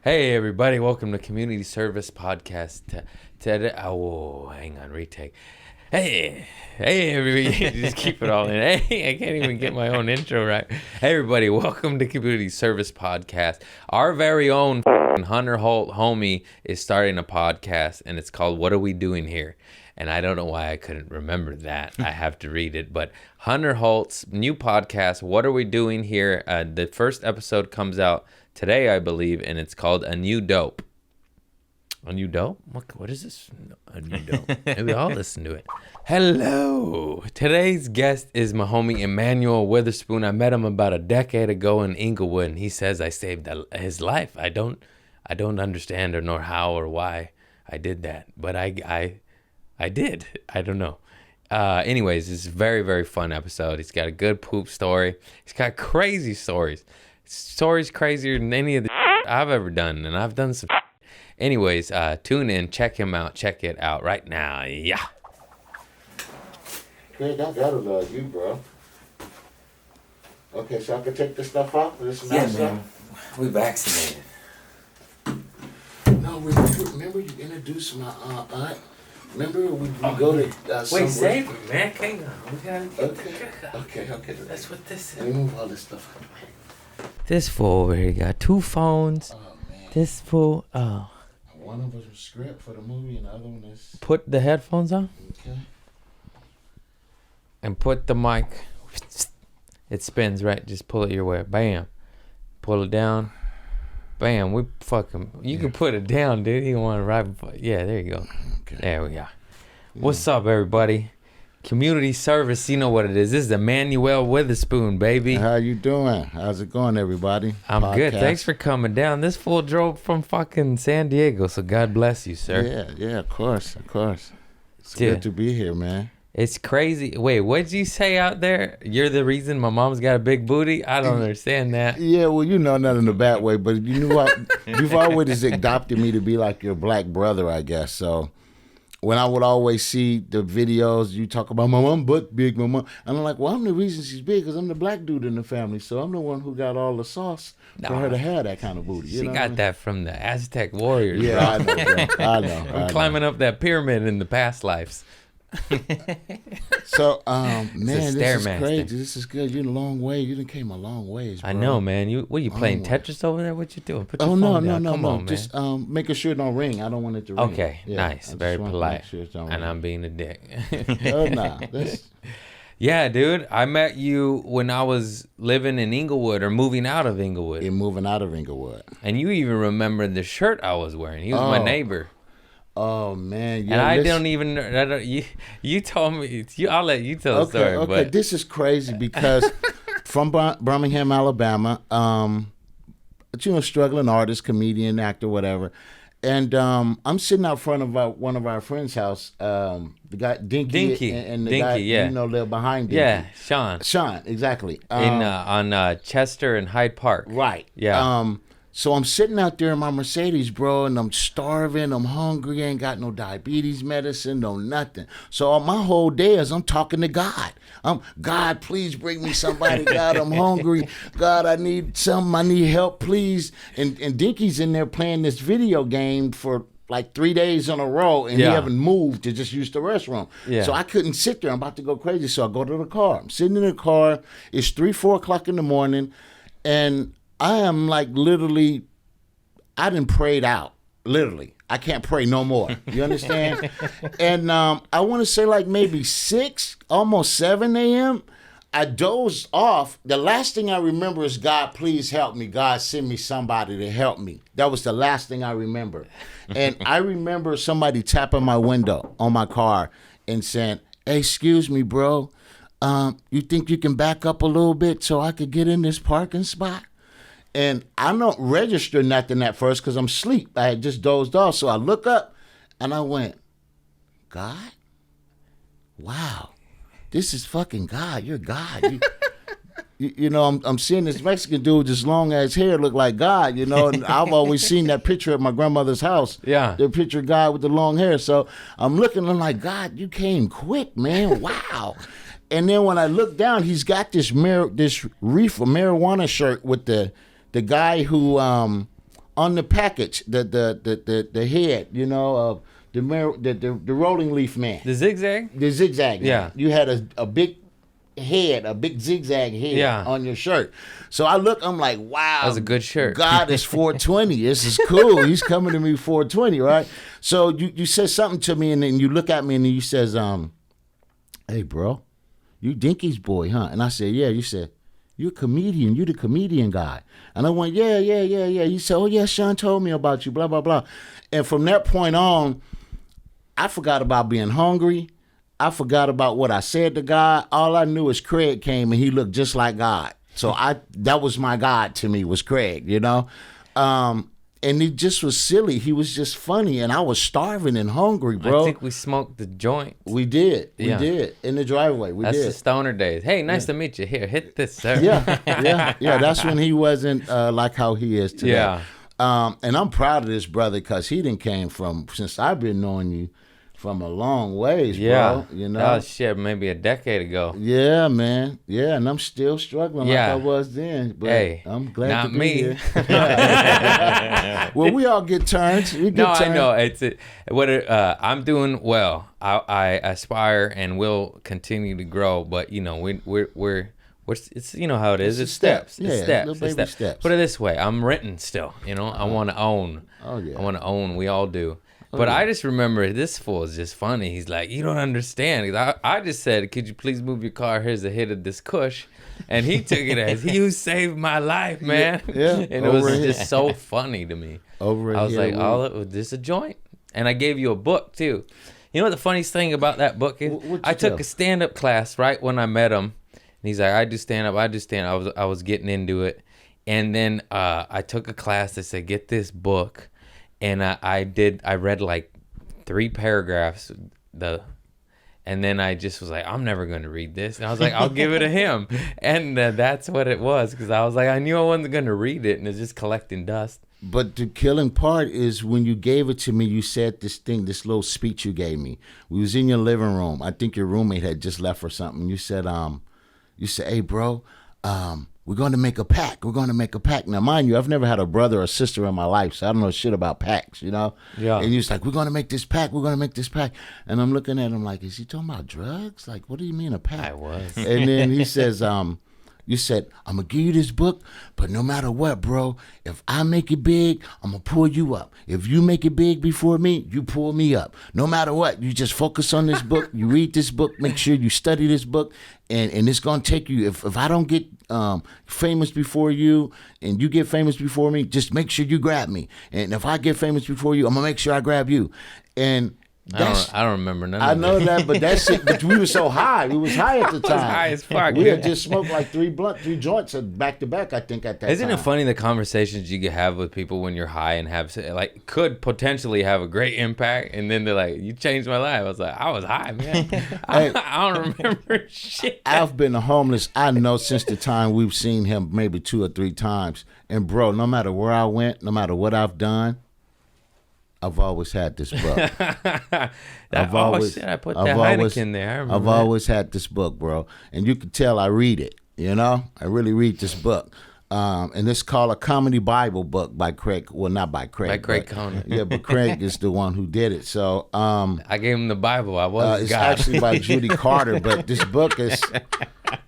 Hey everybody, welcome to Community Service Podcast. Hang on, retake. Hey everybody, just keep it all in. Hey, I can't even get my own intro right. Hey everybody, welcome to Community Service Podcast. Our very own Hunter Holt homie is starting a podcast, and it's called What Are We Doing Here? And I don't know why I couldn't remember that. I have to read it. But Hunter Holt's new podcast, What Are We Doing Here? The first episode comes out today, I believe, and it's called A New Dope. A New Dope? What is this? A New Dope. Maybe I'll listen to it. Hello. Today's guest is my homie Emanuel Weatherspoon. I met him about a decade ago in Inglewood, and he says I saved his life. I don't understand or know how or why I did that, but I did. I don't know. Anyways, it's a very, very fun episode. He's got a good poop story. He's got crazy stories. Stories crazier than any of the I've ever done, and I've done some. Anyways, tune in, check him out, check it out right now. Yeah. Craig, I gotta love you, bro. Okay, so I can take this stuff off? This yeah, man. We vaccinated. No, remember you introduced my aunt? Remember we go to wait, save it, man. Hang on. We gotta get Okay. That's what this is. Let me move all this stuff out of the way. This fool over here got two phones. Oh, man. This fool, One of us was script for the movie and the other one is... Put the headphones on. Okay. And put the mic. It spins, right? Just pull it your way. Bam. Pull it down. Bam. We fucking... You can put it down, dude. You want to ride... Yeah, there you go. Okay. There we go. Yeah. What's up, everybody? Community service, you know what it is. This is Emanuel Weatherspoon, baby. How you doing? How's it going, everybody? I'm good. Thanks for coming down. This fool drove from fucking San Diego, so God bless you, sir. Yeah, of course. It's Dude, good to be here, man. It's crazy. Wait, what'd you say out there? You're the reason my mom's got a big booty? I don't understand that. Yeah, well, you know, not in a bad way, but you know what? You've always adopted me to be like your black brother, I guess, so... When I would always see the videos, you talk about my mom butt big, my mom. And I'm like, well, I'm the reason she's big because I'm the black dude in the family. So I'm the one who got all the sauce for her to have that kind of booty. She got that from the Aztec warriors, yeah, bro. I know. I'm climbing up that pyramid in the past lives. So, man, this is Stairmaster. crazy. This is good. You're a long way. You done came a long ways, bro. I know, man. What are you playing Tetris over there? What you doing? Put your phone down. Come on, man. Just making sure it don't ring. I don't want it to ring. Okay, yeah, nice. Very polite. Sure and I'm being a dick. Oh, nah. Yeah, dude. I met you when I was living in Inglewood or moving out of Inglewood. Moving out of Inglewood. And you even remember the shirt I was wearing. He was my neighbor. Oh man! Yeah, and I don't even. You told me. I'll let you tell the story. Okay, but this is crazy because from Birmingham, Alabama, struggling artist, comedian, actor, whatever, and I'm sitting out front of one of our friends' house. The guy Dinky and the Dinky, guy yeah. live behind Dinky. Yeah, Sean, exactly. On Chester and Hyde Park. Right. Yeah. So I'm sitting out there in my Mercedes, bro, and I'm starving, I'm hungry, ain't got no diabetes medicine, no nothing. So my whole day is I'm talking to God. God, please bring me somebody. God, I'm hungry. God, I need something. I need help, please. And Dinky's in there playing this video game for like 3 days in a row, and he haven't moved to just use the restroom. Yeah. So I couldn't sit there. I'm about to go crazy. So I go to the car. I'm sitting in the car. It's 4 o'clock in the morning, and I am like literally, I done prayed out. Literally. I can't pray no more. You understand? And I want to say like maybe 6, almost 7 a.m., I dozed off. The last thing I remember is, God, please help me. God, send me somebody to help me. That was the last thing I remember. And I remember somebody tapping my window on my car and saying, hey, excuse me, bro. You think you can back up a little bit so I could get in this parking spot? And I don't register nothing at first because I'm asleep. I had just dozed off. So I look up and I went, God? Wow. This is fucking God. You're God. I'm seeing this Mexican dude with this long ass hair look like God, and I've always seen that picture at my grandmother's house. Yeah. The picture of God with the long hair. So I'm looking, I'm like, God, you came quick, man. Wow. And then when I look down, he's got this reefer marijuana shirt with the guy who on the package, the head, you know, of the rolling leaf man. The zigzag? The zigzag. Man. Yeah. You had a big head, a big zigzag head on your shirt. So I look, I'm like, wow. That was a good shirt. God is 420. This is cool. He's coming to me 420, right? So you said something to me, and then you look at me, and then you says, hey, bro, you Dinky's boy, huh? And I said, yeah. You said, you're a comedian. You the comedian guy. And I went, yeah. You said, oh, yeah, Sean told me about you, blah, blah, blah. And from that point on, I forgot about being hungry. I forgot about what I said to God. All I knew is Craig came and he looked just like God. So that was my God to me, was Craig, you know? And he just was silly. He was just funny. And I was starving and hungry, bro. I think we smoked the joint. We did. We did. In the driveway. That's the stoner days. Hey, nice to meet you. Here, hit this, sir. Yeah. That's when he wasn't like how he is today. Yeah. And I'm proud of this brother because he done came from, since I've been knowing you, from a long ways, bro. You know? That was shit maybe a decade ago. Yeah, man. Yeah, and I'm still struggling like I was then. But hey, I'm glad not to be me. here. Well, we all get turns. I know. I'm doing well. I aspire and will continue to grow, but you know, we're it's you know how it is. It's steps. Yeah, it's steps. little baby steps. Put it this way, I'm renting still. You know, I want to own. Oh yeah. I want to own. We all do. But I just remember this fool is just funny. He's like, you don't understand. I just said, could you please move your car? Here's a hit of this kush. And he took it as, you saved my life, man. Yeah. And it was just so funny to me. I was like, this is a joint. And I gave you a book, too. You know what the funniest thing about that book is? I took a stand-up class right when I met him. And he's like, I do stand-up. I was getting into it. And then I took a class that said, get this book. And I read like 3 paragraphs, and then I just was like, I'm never going to read this. And I was like, I'll give it to him. And that's what it was, because I was like, I knew I wasn't going to read it, and it's just collecting dust. But the killing part is when you gave it to me, you said this little speech you gave me. We was in your living room. I think your roommate had just left or something. You said, hey, bro, we're going to make a pact. We're going to make a pact. Now, mind you, I've never had a brother or sister in my life, so I don't know shit about pacts, you know? Yeah. And he was like, we're going to make this pact. We're going to make this pact. And I'm looking at him like, is he talking about drugs? Like, what do you mean a pact? I was. And then he says, you said, I'm going to give you this book, but no matter what, bro, if I make it big, I'm going to pull you up. If you make it big before me, you pull me up. No matter what, you just focus on this book. You read this book. Make sure you study this book. And it's going to take you, if I don't get famous before you and you get famous before me, just make sure you grab me. And if I get famous before you, I'm going to make sure I grab you. And I don't remember none of that. I know that, but that's it. But we were so high. We was high at the time. High as fuck. We had just smoked like 3 joints back to back, I think, at that Isn't time. it funny the conversations you can have with people when you're high and have like could potentially have a great impact, and then they're like, "You changed my life." I was like, "I was high, man. I don't remember shit." I've been homeless. I know since the time we've seen him maybe 2 or 3 times, and bro, no matter where I went, no matter what I've done, I've always had this book. I put that Heineken there. I remember I've always had this book, bro. And you can tell I read it, you know? I really read this book. And it's called A Comedy Bible Book by Craig. Well, not by Craig. By Craig Conant. Yeah, but Craig is the one who did it. So I gave him the Bible. It's God. actually by Judy Carter, but this book is...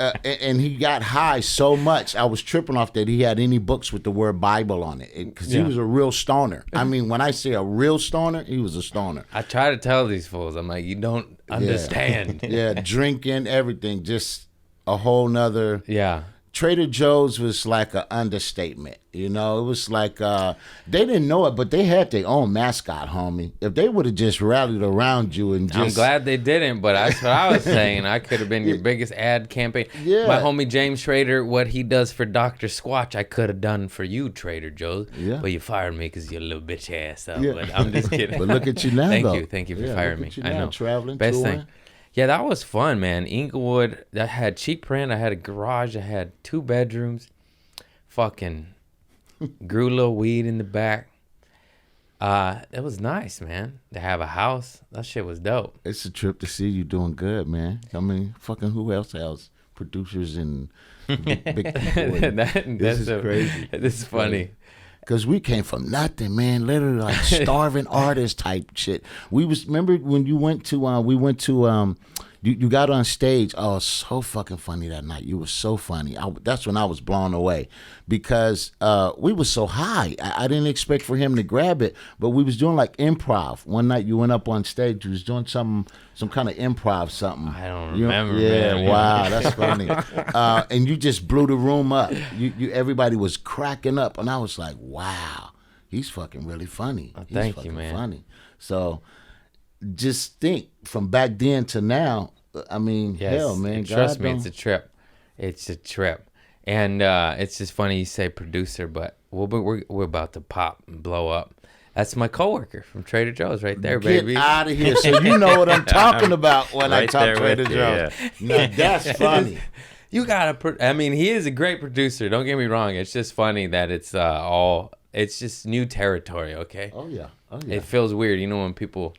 and he got high so much, I was tripping off that he had any books with the word Bible on it, because he was a real stoner. I mean, when I say a real stoner, he was a stoner. I try to tell these fools, I'm like, you don't understand. Yeah, drinking, everything, just a whole nother... Yeah. Trader Joe's was like an understatement, you know. It was like they didn't know it, but they had their own mascot, homie. If they would have just rallied around you and just... I'm glad they didn't, but that's what I was saying. I could have been your biggest ad campaign. Yeah. My homie James Schrader, what he does for Dr. Squatch, I could have done for you, Trader Joe's. Yeah. But you fired me because you're a little bitch ass. So, Yeah. But I'm just kidding. But look at you now, though. Thank you for firing me. Look at you I now, know. traveling, Best touring. thing. Yeah, that was fun, man. Inglewood, that had cheap rent. I had a garage. I had 2 bedrooms. Fucking grew a little weed in the back. It was nice, man, to have a house. That shit was dope. It's a trip to see you doing good, man. I mean, fucking who else has producers and big people? This is crazy. This is funny. Cause we came from nothing, man. Literally like starving artist type shit. Remember when you went to you got on stage. Oh, so fucking funny that night. You were so funny. That's when I was blown away because we were so high. I didn't expect for him to grab it, but we was doing like improv. One night you went up on stage. You was doing some kind of improv something. I don't remember. Yeah, man. wow, that's funny. And you just blew the room up. You everybody was cracking up, and I was like, wow, he's fucking really funny. Oh, He's thank you, fucking man. Funny. So just think from back then to now. I mean, Yes, hell, man. and trust God me, don't- it's a trip. It's a trip. And it's just funny you say producer, but we're about to pop and blow up. That's my coworker from Trader Joe's right there, Get baby. out of here. So you know what I'm talking about when I Right talk there Trader with you, Joe's. Now, that's funny. You gotta. I mean, he is a great producer. Don't get me wrong. It's just funny that it's It's just new territory. Okay. Oh yeah. Oh yeah. It feels weird, you know, when people.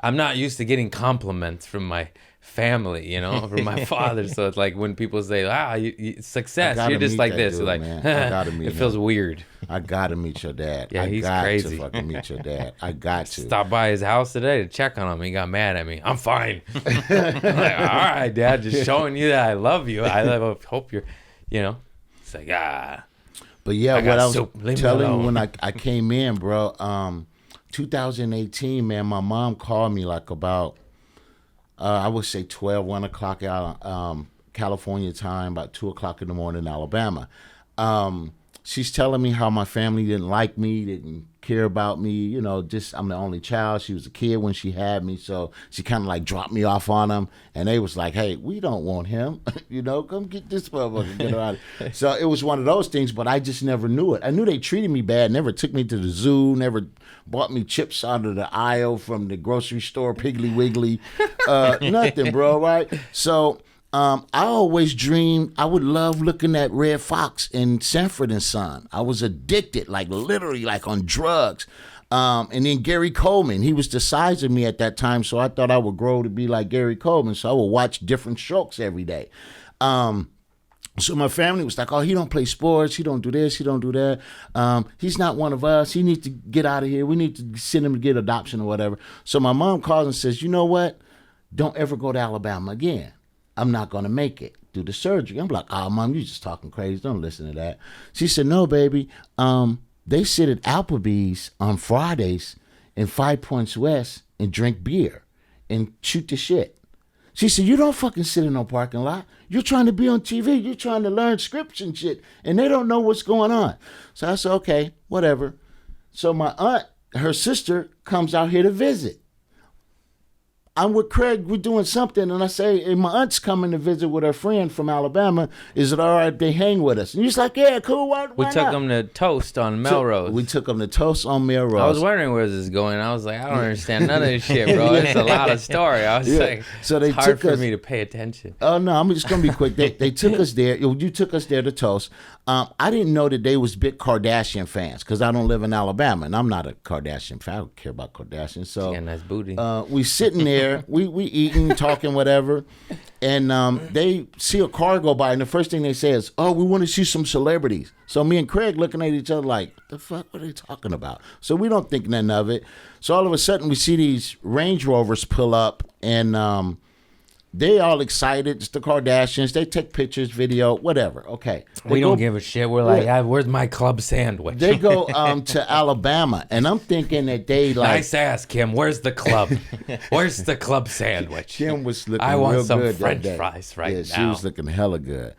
I'm not used to getting compliments from my family, you know, from my father. So it's like when people say, "Ah, success," gotta you're just meet like that this. dude, You're like, man. I gotta meet it feels him. weird. I gotta meet your dad. Yeah, I he's got crazy. to fucking meet your dad. I got to. Stopped by his house today to check on him. He got mad at me. I'm fine. I'm like, all right, Dad, just showing you that I love you. I hope you're, you know. It's like, But yeah, I what got I was soup. Leave me telling you alone. when I came in, bro, 2018, man, my mom called me like about, I would say 1 o'clock out, California time, about 2 o'clock in the morning in Alabama. She's telling me how my family didn't like me, didn't care about me, you know, just I'm the only child. She was a kid when she had me, so she kind of like dropped me off on them, and they was like, hey, we don't want him, you know, come get this motherfucker, get her out. So it was one of those things, but I just never knew it. I knew they treated me bad, never took me to the zoo, never bought me chips out of the aisle from the grocery store, Piggly Wiggly, nothing, bro, right? So I always dreamed I would love looking at Red Fox in Sanford and Son. I was addicted, like literally like on drugs. And then Gary Coleman, he was the size of me at that time, so I thought I would grow to be like Gary Coleman. So I would watch different strokes every day. So my family was like, oh, he don't play sports. He don't do this. He don't do that. He's not one of us. He needs to get out of here. We need to send him to get adoption or whatever. So my mom calls and says, you know what? Don't ever go to Alabama again. I'm not going to make it. Do the surgery. I'm like, oh, Mom, you just talking crazy. Don't listen to that. She said, no, baby. They sit at Applebee's on Fridays in 5 Points West and drink beer and shoot the shit. She said, you don't fucking sit in no parking lot. You're trying to be on TV. You're trying to learn scripts and shit, and they don't know what's going on. So I said, okay, whatever. So my aunt, her sister, comes out here to visit. I'm with Craig, we're doing something, and I say, hey, my aunt's coming to visit with her friend from Alabama. Is it all right if they hang with us? And he's like, yeah, cool, why we took not? him to Toast on Melrose. We took them to Toast on Melrose. I was wondering where this is going. I was like, I don't understand none of this shit, bro. It's a lot of story. I was Yeah. like, So they it's hard took for us- me to pay attention. Oh, no, I'm just going to be quick. They took us there. You took us there to Toast. I didn't know that they was big Kardashian fans because I don't live in Alabama, and I'm not a Kardashian fan. I don't care about Kardashians. So Yeah, nice booty. we sitting there, we eating, talking, whatever, and they see a car go by, and the first thing they say is, oh, we want to see some celebrities. So me and Craig looking at each other like, the fuck, what are they talking about? So we don't think nothing of it. So all of a sudden we see these Range Rovers pull up, and they all excited. It's the Kardashians. They take pictures, video, whatever. Okay. we They don't go- give a shit. We're like, Yeah. where's my club sandwich? They go to Alabama, and I'm thinking that they like. Nice ass, Kim. Where's the club? Where's the club sandwich? Kim was looking I want real some good that French day. fries right yeah, she now. was looking hella good.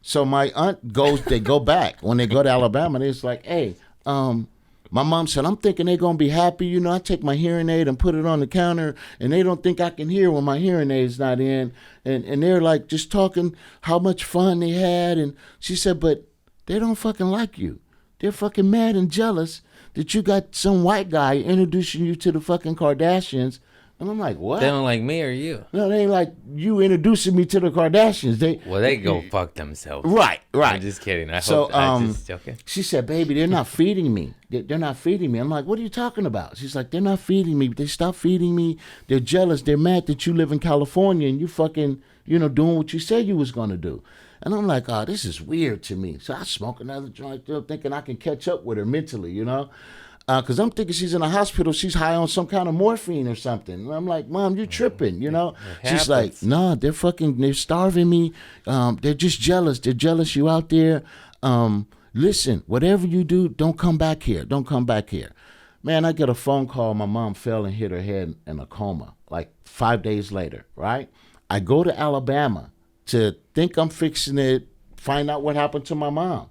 So my aunt they go back. When they go to Alabama, it's like, hey, my mom said, I'm thinking they're going to be happy. You know, I take my hearing aid and put it on the counter, and they don't think I can hear when my hearing aid's not in. And they're like just talking how much fun they had. And she said, but they don't fucking like you. They're fucking mad and jealous that you got some white guy introducing you to the fucking Kardashians. And I'm like, what? They don't like me or you. No, they ain't like you introducing me to the Kardashians. Well, they go fuck themselves. Right. I'm just kidding. I So, hope I'm just joking. She said, baby, they're not feeding me. They're not feeding me. I'm like, what are you talking about? She's like, they're not feeding me. They stopped feeding me. They're jealous. They're mad that you live in California and you fucking, doing what you said you was going to do. And I'm like, oh, this is weird to me. So I smoke another joint, still thinking I can catch up with her mentally, you know? Because I'm thinking she's in a hospital. She's high on some kind of morphine or something. And I'm like, Mom, you're tripping, you know? She's like, nah, they're starving me. They're just jealous. They're jealous you out there. Listen, whatever you do, don't come back here. Don't come back here. Man, I get a phone call. My mom fell and hit her head in a coma like 5 days later, right? I go to Alabama to think I'm fixing it, find out what happened to my mom.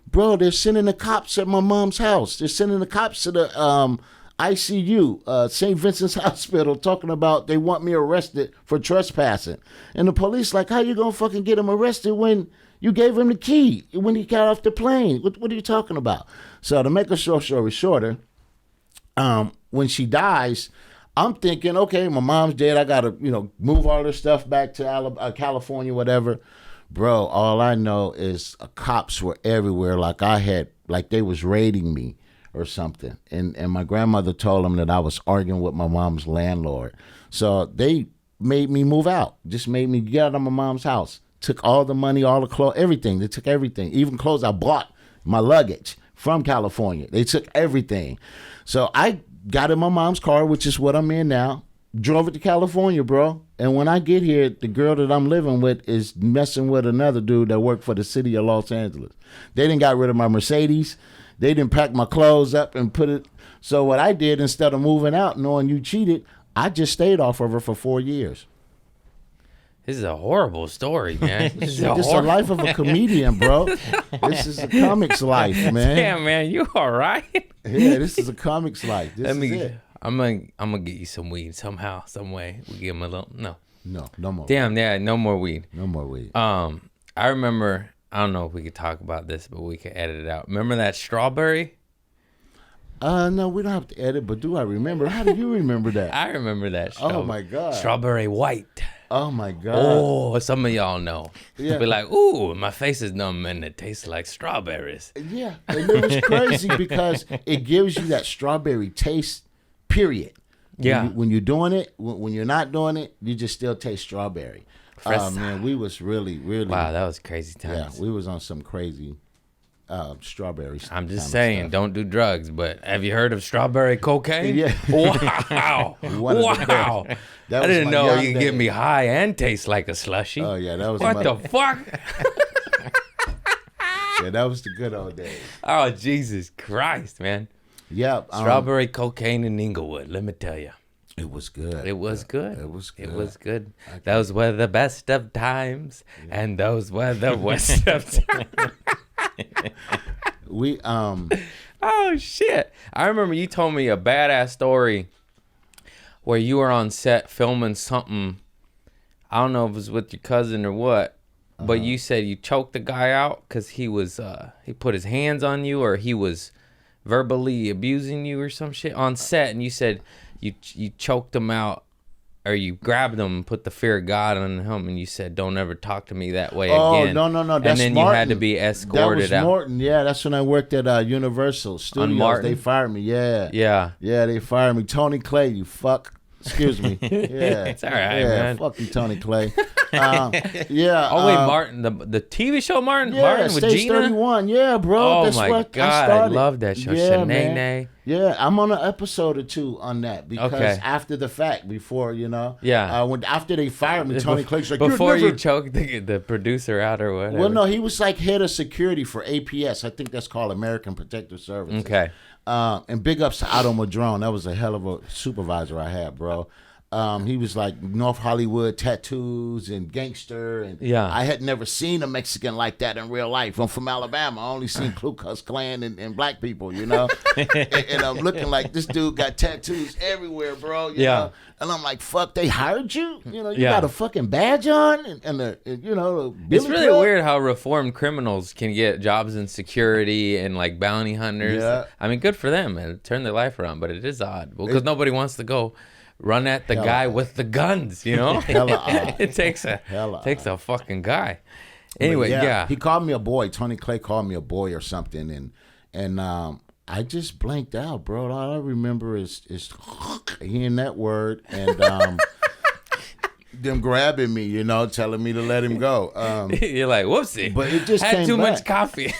Bro, they're sending the cops at my mom's house. They're sending the cops to the ICU, St. Vincent's Hospital, talking about they want me arrested for trespassing. And the police like, how you gonna fucking get him arrested when you gave him the key when he got off the plane? What are you talking about? So to make a short story shorter, when she dies, I'm thinking, okay, my mom's dead. I got to, move all this stuff back to California, whatever. Bro, all I know is cops were everywhere like they was raiding me or something. And my grandmother told them that I was arguing with my mom's landlord. So they made me move out, just made me get out of my mom's house. Took all the money, all the clothes, everything. They took everything, even clothes I bought, my luggage from California. They took everything. So I got in my mom's car, which is what I'm in now, drove it to California, bro. And when I get here, the girl that I'm living with is messing with another dude that worked for the city of Los Angeles. They didn't got rid of my Mercedes. They didn't pack my clothes up and put it. So what I did, instead of moving out knowing you cheated, I just stayed off of her for 4 years. This is a horrible story, man. This is the life of a comedian, bro. This is a comic's life, man. Damn, man, you all right? Yeah, this is a comic's life. This is it. I'm gonna get you some weed somehow, some way. We give him a little. No more. Damn, yeah, no more weed. No more weed. I remember. I don't know if we could talk about this, but we could edit it out. Remember that strawberry? No, we don't have to edit. But do I remember? How do you remember that? I remember that. Oh my God. Strawberry white. Oh my God. Oh, some of y'all know. Yeah. Be like, ooh, my face is numb and it tastes like strawberries. Yeah, and it was crazy because it gives you that strawberry taste. Period. Yeah. When you're doing it, when you're not doing it, you just still taste strawberry. Man, we was really. Wow, that was crazy times. Yeah, we was on some crazy strawberry. I'm just saying, don't do drugs. But have you heard of strawberry cocaine? Yeah. Wow. Wow. I didn't know you can get me high and taste like a slushie. Oh yeah, that was what the fuck? Yeah, that was the good old days. Oh Jesus Christ, man. Yeah, strawberry cocaine in Inglewood. Let me tell you, it was good. It was good. It was good. It was good. Those were the best of times, and those were the worst of times. Oh shit! I remember you told me a badass story where you were on set filming something. I don't know if it was with your cousin or what, but you said you choked the guy out because he put his hands on you, or he was verbally abusing you or some shit on set, and you said you choked him out, or you grabbed him and put the fear of God on him, and you said, don't ever talk to me that way again. Oh, no. That's and then Martin. You had to be escorted that was out. Morton. Yeah, that's when I worked at Universal Studios. They fired me. Yeah, they fired me. Tony Clay, you fuck. Excuse me. Yeah, it's all right, man. Fuck you, Tony Clay. Yeah. Oh wait, Martin, the TV show Martin. Yeah, Martin with Stage Gina. 31. Yeah, bro. Oh that's my what God, I love that show. Yeah, Shanae. Yeah, I'm on an episode or two on that because after the fact, before after they fired me, Tony Clay's like, before you choked the producer out or whatever. Well, no, he was like head of security for APS. I think that's called American Protective Services. Okay. And big ups to Otto Madrone. That was a hell of a supervisor I had, bro. He was like North Hollywood tattoos and gangster, and I had never seen a Mexican like that in real life. I'm from Alabama. I only seen Ku Klux Klan and black people, and I'm looking like this dude got tattoos everywhere, bro. You know? And I'm like, fuck, they hired you? You got a fucking badge on, and it's really weird how reformed criminals can get jobs in security and like bounty hunters. Yeah. I mean, good for them and turn their life around, but it is odd because nobody wants to go run at the guy with the guns, Hella odd. It takes a fucking guy. Anyway, yeah. He called me a boy. Tony Clay called me a boy or something, and I just blanked out, bro. All I remember is hearing that word, and them grabbing me, telling me to let him go. You're like, whoopsie. But it just had came too back. much coffee.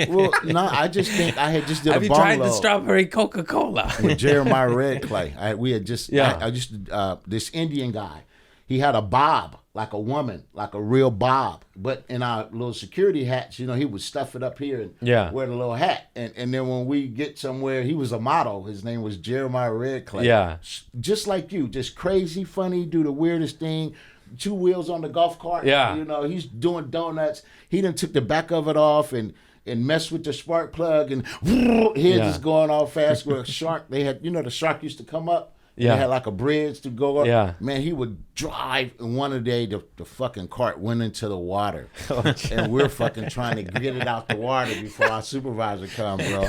Well, no, I just think I had just did Have a you bungalow tried the strawberry Coca-Cola? with Jeremiah Red Clay. We had just, I used to, this Indian guy, he had a bob, like a woman, like a real bob. But in our little security hats, he would stuff it up here and wear the little hat. And then when we get somewhere, he was a model. His name was Jeremiah Red Clay. Yeah. Just like you, just crazy, funny, do the weirdest thing. 2 wheels on the golf cart. Yeah. He's doing donuts. He done took the back of it off and messed with the spark plug and heads is going all fast. Where a shark, they had, the shark used to come up. Yeah. They had like a bridge to go up. Yeah. Man, he would drive, and one day the fucking cart went into the water. And we're fucking trying to get it out the water before our supervisor comes, bro.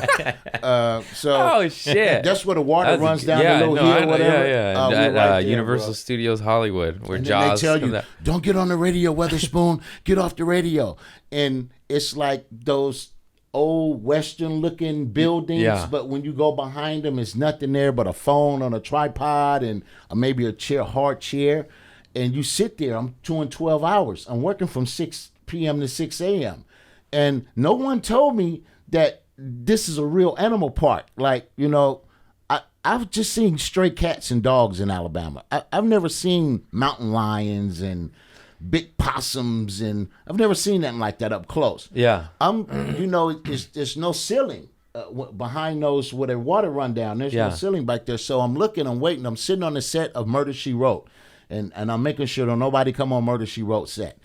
Oh, shit. That's where the water runs down the little hill, whatever. At Universal Studios Hollywood, where Jaws they tell you, don't get on the radio, Weatherspoon. Get off the radio. And it's like those old Western looking buildings, but when you go behind them, it's nothing there but a phone on a tripod and maybe a chair, hard chair. And you sit there. I'm doing 12 hours. I'm working from 6 p.m. to 6 a.m. And no one told me that this is a real animal park. Like, I've just seen stray cats and dogs in Alabama. I've never seen mountain lions and big possums, and I've never seen nothing like that up close. Yeah. There's no ceiling behind those where the water run down. There's no ceiling back there. So I'm looking, I'm waiting. I'm sitting on the set of Murder, She Wrote, and I'm making sure that nobody come on Murder, She Wrote set.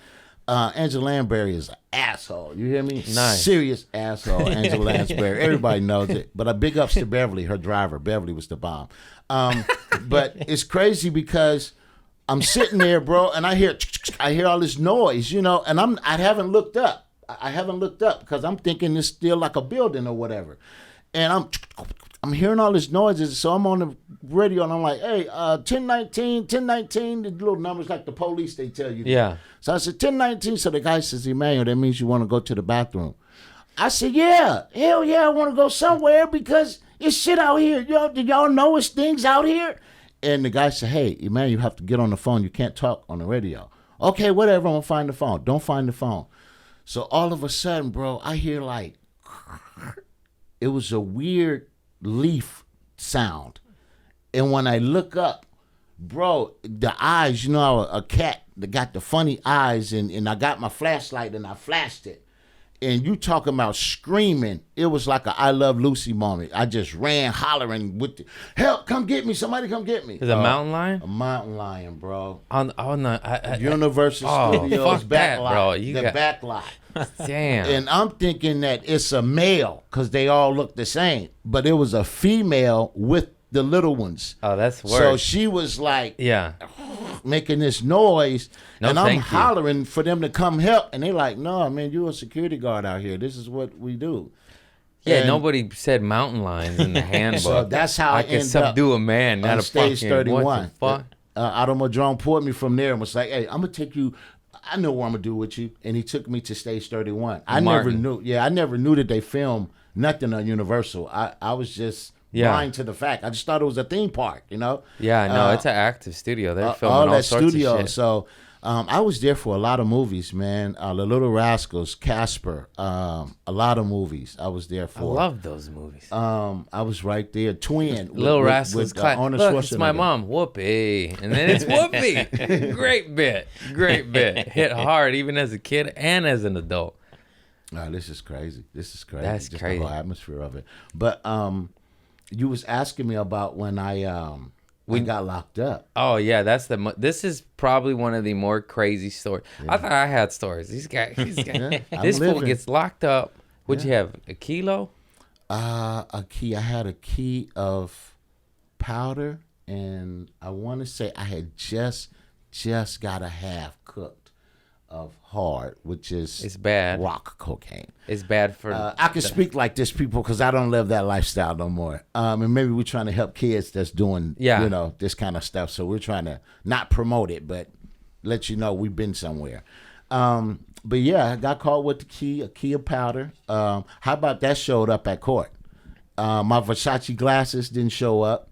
Angela Lansbury is an asshole. You hear me? Nice. Serious asshole, Angela Lansbury. Everybody knows it. But a big ups to Beverly, her driver. Beverly was the bomb. But it's crazy because I'm sitting there, bro, and I hear all this noise, and I haven't looked up. I haven't looked up because I'm thinking it's still like a building or whatever. And I'm hearing all this noises, so I'm on the radio and I'm like, hey, 1019, the little numbers like the police, they tell you. Yeah. So I said, 1019. So the guy says, Emanuel, that means you want to go to the bathroom. I said, yeah, hell yeah, I want to go somewhere because it's shit out here. Did y'all know it's things out here? And the guy said, hey, Emanuel, you have to get on the phone. You can't talk on the radio. Okay, whatever, I'm going to find the phone. Don't find the phone. So all of a sudden, bro, I hear like, it was a weird leaf sound. And when I look up, bro, the eyes, a cat that got the funny eyes, and I got my flashlight and I flashed it. And you talking about screaming, it was like a I Love Lucy moment. I just ran hollering with help, come get me, somebody come get me. Is it a mountain lion? A mountain lion, bro. Universal Studios back lot. Bro. Back lot. Damn. And I'm thinking that it's a male because they all look the same. But it was a female with the little ones. Oh, that's worse. So she was like making this noise, and I'm hollering for them to come help. And they like, no, man, you're a security guard out here. This is what we do. Yeah, and nobody said mountain lions in the handbook. So that's how I can subdue a man, not a stage fucking 31. What the fuck? Automadrone pulled me from there and was like, hey, I'm going to take you. I know what I'm going to do with you. And he took me to stage 31. I never knew that they filmed nothing on Universal. I was just blind to the fact. I just thought it was a theme park, Yeah, no, it's an active studio. They're filming all that sorts studio. of shit. So I was there for a lot of movies, man. The Little Rascals, Casper, a lot of movies I was there for. I love those movies. I was right there. Twin. Little Rascals. With Arnold Look, it's my Schwarzenegger. mom. Whoopee. And then it's Whoopee. Great bit. Hit hard even as a kid and as an adult. This is crazy. That's crazy. The whole atmosphere of it. But you was asking me about when I got locked up. Oh yeah, this is probably one of the more crazy stories. Yeah. I thought I had stories. This fool gets locked up. What'd you have? A kilo? A key. I had a key of powder, and I want to say I had just got a half cooked of hard, which is it's bad rock cocaine. It's bad for. I can speak like this, people, because I don't live that lifestyle no more. And maybe we're trying to help kids that's doing, this kind of stuff. So we're trying to not promote it, but let you know we've been somewhere. But yeah, I got caught with a key of powder. How about that showed up at court? My Versace glasses didn't show up.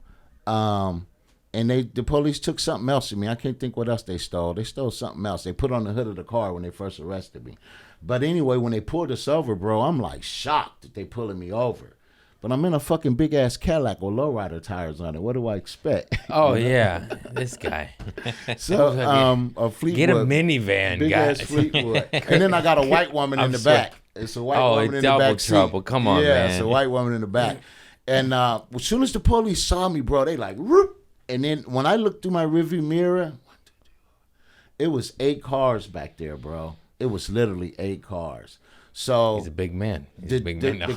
And the police took something else from me. I can't think what else they stole. They stole something else. They put on the hood of the car when they first arrested me. But anyway, when they pulled us over, bro, I'm like shocked that they pulling me over. But I'm in a fucking big ass Cadillac with lowrider tires on it. What do I expect? Oh yeah, this guy. So a Fleetwood. Get a minivan, big guys. ass Fleetwood. And then I got a white woman in the back. It's a white woman in the double back trouble. seat. Come on, yeah, man. it's a white woman in the back. And as soon as the police saw me, bro, they like, whoop. And then when I looked through my rearview mirror, it was 8 cars back there, bro. It was literally 8 cars. So he's a big man. He's a big man now.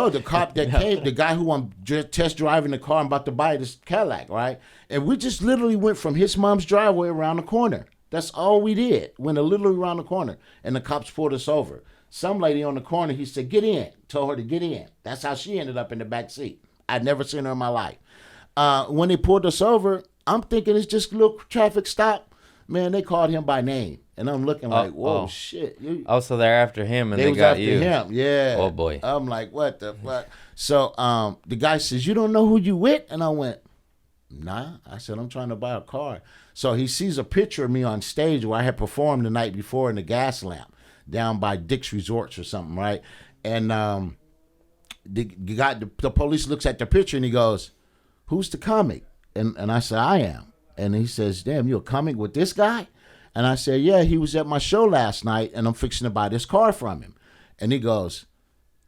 the cop that came, the guy who I'm just test driving the car, I'm about to buy this Cadillac, right? And we just literally went from his mom's driveway around the corner. That's all we did. Went literally around the corner, and the cops pulled us over. Some lady on the corner, he said, "Get in." Told her to get in. That's how she ended up in the back seat. I'd never seen her in my life. When they pulled us over, I'm thinking it's just a little traffic stop. Man, they called him by name. And I'm looking like, whoa, shit. So they're after him and they was got after you. him, yeah. Oh, boy. I'm like, what the fuck? So the guy says, "You don't know who you with?" And I went, "Nah." I said, "I'm trying to buy a car." So he sees a picture of me on stage where I had performed the night before in the gas lamp down by Dick's Resorts or something, right? And the police looks at the picture and he goes, "Who's the comic?" And I said, "I am." And he says, "Damn, you a comic with this guy?" And I said, "Yeah, he was at my show last night and I'm fixing to buy this car from him." And he goes,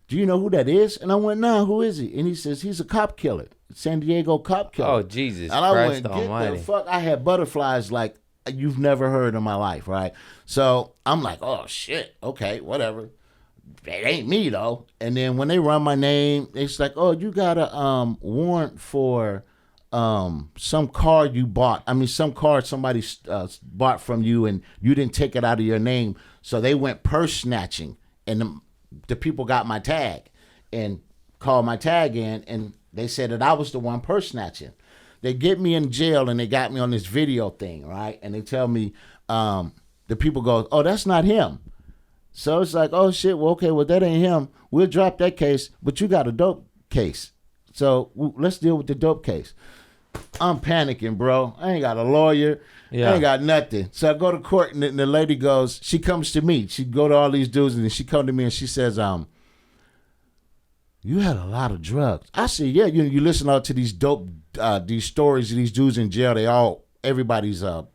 "Do you know who that is?" And I went, "Nah, who is he?" And he says, "He's a cop killer, San Diego cop killer." Oh, Jesus and I Christ went, almighty. "Get the fuck." I had butterflies like you've never heard in my life, right? So I'm like, "Oh, shit, okay, whatever. It ain't me, though." And then when they run my name, it's like, "Oh, you got a warrant for some car you bought. I mean, some car somebody bought from you and you didn't take it out of your name." So they went purse snatching and the people got my tag and called my tag in and they said that I was the one purse snatching. They get me in jail and they got me on this video thing, right? And they tell me, the people go, "Oh, that's not him." So it's like, "Oh shit, well, okay, well, that ain't him. We'll drop that case, but you got a dope case. So let's deal with the dope case." I'm panicking, bro. I ain't got a lawyer. I ain't got nothing. So I go to court and the lady goes, she comes to me. She go to all these dudes and then she come to me and she says, "You had a lot of drugs." I said, "Yeah, you listen out to these dope, these stories of these dudes in jail. Everybody's a